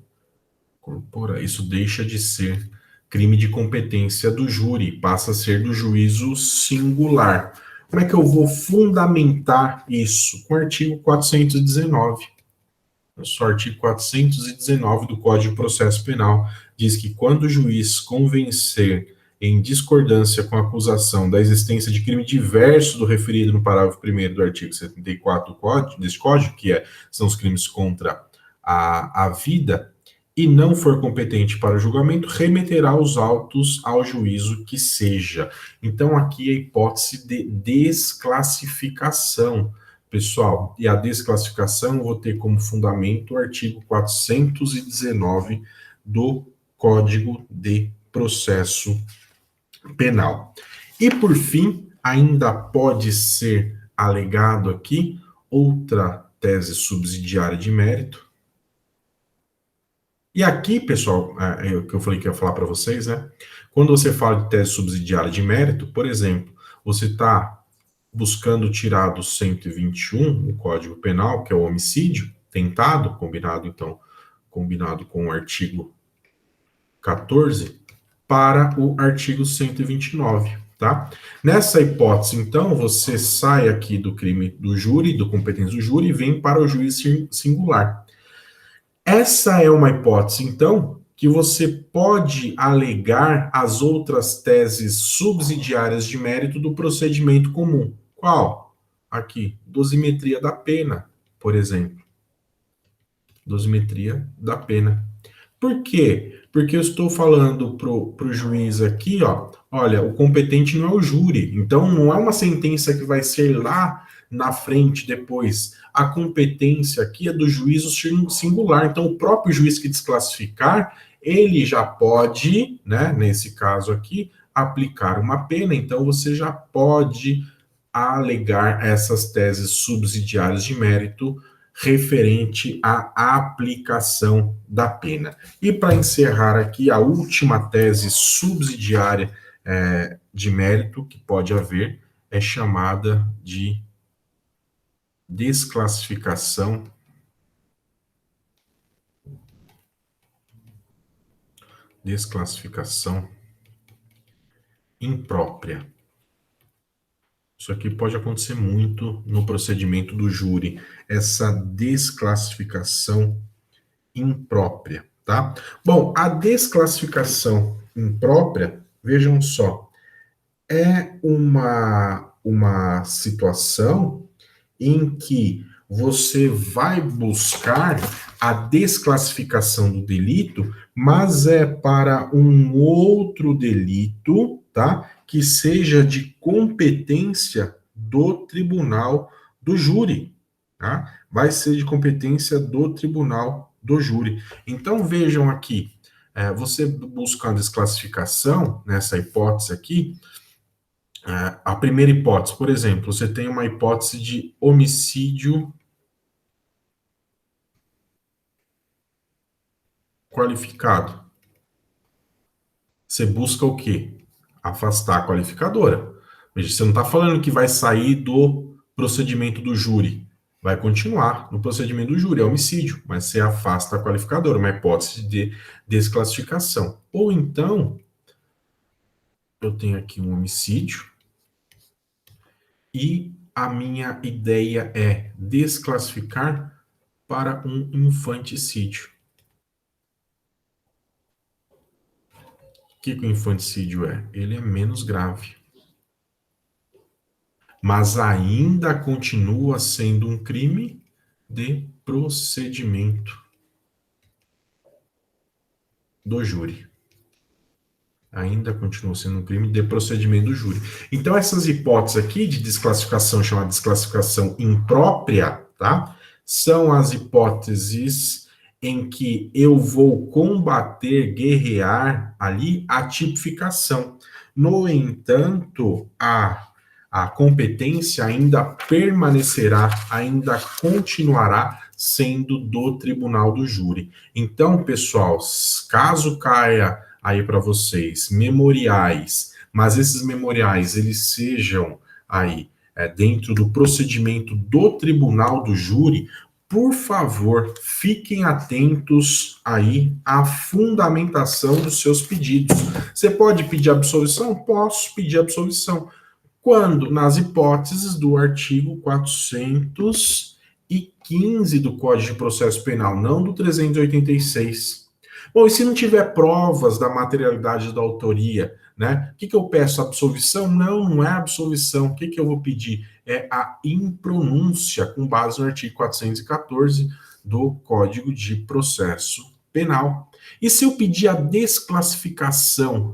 crime de competência do júri, passa a ser do juízo singular. Como é que eu vou fundamentar isso? Com o artigo 419. O artigo 419 do Código de Processo Penal diz que quando o juiz convencer em discordância com a acusação da existência de crime diverso do referido no parágrafo 1º do artigo 74 deste Código, são os crimes contra a vida, e não for competente para o julgamento, remeterá os autos ao juízo que seja. Então, aqui a hipótese de desclassificação, pessoal, e a desclassificação eu vou ter como fundamento o artigo 419 do Código de Processo Penal. E, por fim, ainda pode ser alegado aqui outra tese subsidiária de mérito. E aqui, pessoal, é o que eu falei que ia falar para vocês, né? Quando você fala de tese subsidiária de mérito, por exemplo, você está buscando tirar do 121, no Código Penal, que é o homicídio tentado, combinado com o artigo 14, para o artigo 129, tá? Nessa hipótese, então, você sai aqui do crime do júri, do competência do júri, e vem para o juiz singular. Essa é uma hipótese, então, que você pode alegar as outras teses subsidiárias de mérito do procedimento comum. Qual? Aqui, dosimetria da pena, por exemplo. Dosimetria da pena. Por quê? Porque eu estou falando pro juiz aqui, ó, olha, o competente não é o júri, então não é uma sentença que vai ser lá na frente depois. A competência aqui é do juízo singular, então o próprio juiz que desclassificar, ele já pode, né, nesse caso aqui, aplicar uma pena, então você já pode alegar essas teses subsidiárias de mérito referente à aplicação da pena. E para encerrar aqui, a última tese subsidiária de mérito que pode haver é chamada de desclassificação imprópria. Isso aqui pode acontecer muito no procedimento do júri, essa desclassificação imprópria, tá? Bom, a desclassificação imprópria, vejam só, é uma situação em que você vai buscar a desclassificação do delito, mas é para um outro delito, tá? Que seja de competência do tribunal do júri, tá? Vai ser de competência do tribunal do júri. Então, vejam aqui, você busca a desclassificação, nessa hipótese aqui, a primeira hipótese, por exemplo, você tem uma hipótese de homicídio qualificado. Você busca o quê? Afastar a qualificadora. Veja, você não está falando que vai sair do procedimento do júri. Vai continuar no procedimento do júri, é homicídio, mas você afasta a qualificadora, uma hipótese de desclassificação. Ou então, eu tenho aqui um homicídio, e a minha ideia é desclassificar para um infanticídio. O que o infanticídio é? Ele é menos grave. Mas ainda continua sendo um crime de procedimento do júri. Ainda continua sendo um crime de procedimento do júri. Então, essas hipóteses aqui de desclassificação, chamada desclassificação imprópria, tá? São as hipóteses em que eu vou combater, guerrear ali a tipificação. No entanto, a competência ainda permanecerá, ainda continuará sendo do tribunal do júri. Então, pessoal, caso caia aí para vocês memoriais, mas esses memoriais eles sejam aí dentro do procedimento do tribunal do júri, por favor, fiquem atentos aí à fundamentação dos seus pedidos. Você pode pedir absolvição? Posso pedir absolvição. Quando? Nas hipóteses do artigo 415 do Código de Processo Penal, não do 386. Bom, e se não tiver provas da materialidade da autoria, né? O que eu peço? Absolvição? Não, não é absolvição. O que eu vou pedir? É a impronúncia, com base no artigo 414 do Código de Processo Penal. E se eu pedir a desclassificação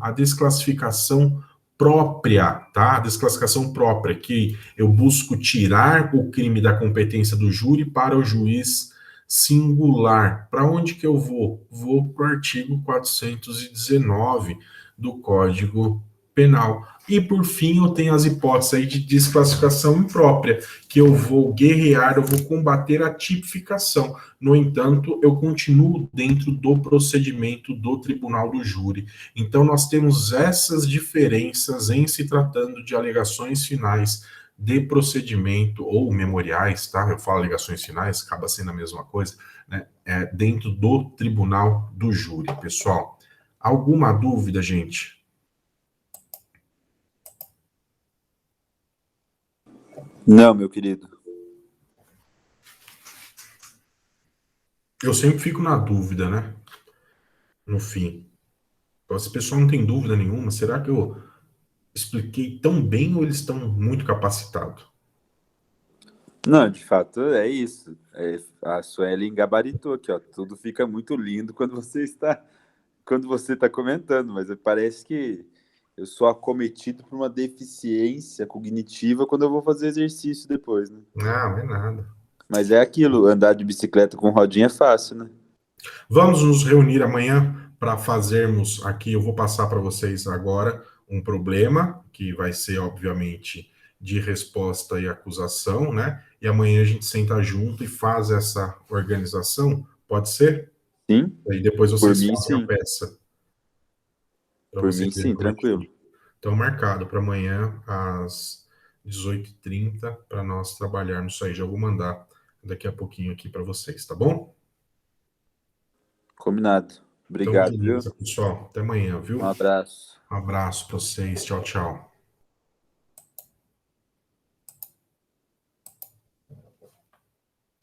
própria, tá? A desclassificação própria, que eu busco tirar o crime da competência do júri para o juiz singular. Para onde que eu vou? Vou para o artigo 419 do Código Penal. E, por fim, eu tenho as hipóteses aí de desclassificação imprópria, que eu vou guerrear, eu vou combater a tipificação. No entanto, eu continuo dentro do procedimento do tribunal do júri. Então, nós temos essas diferenças em se tratando de alegações finais de procedimento, ou memoriais, tá? Eu falo alegações finais, acaba sendo a mesma coisa, né? Dentro do tribunal do júri, pessoal. Alguma dúvida, gente? Não, meu querido. Eu sempre fico na dúvida, né? No fim. Então, se o pessoal não tem dúvida nenhuma, será que eu expliquei tão bem ou eles estão muito capacitados? Não, de fato, é isso. A Suelen gabaritou aqui, ó. Tudo fica muito lindo quando você está comentando, mas parece que eu sou acometido por uma deficiência cognitiva quando eu vou fazer exercício depois, né? Não é nada. Mas é aquilo, andar de bicicleta com rodinha é fácil, né? Vamos nos reunir amanhã para fazermos aqui, eu vou passar para vocês agora um problema, que vai ser, obviamente, de resposta e acusação, né? E amanhã a gente senta junto e faz essa organização, pode ser? Sim, E depois por vocês mim, fazem a sim. peça. Para Por você mim, ver sim, como é que foi. tranquilo. Então, marcado para amanhã, às 18h30, para nós trabalharmos isso aí. Já vou mandar daqui a pouquinho aqui para vocês, tá bom? Combinado. Então, Obrigado, viu? beleza, pessoal. Até amanhã, viu? Um abraço. Um abraço para vocês. Tchau, tchau.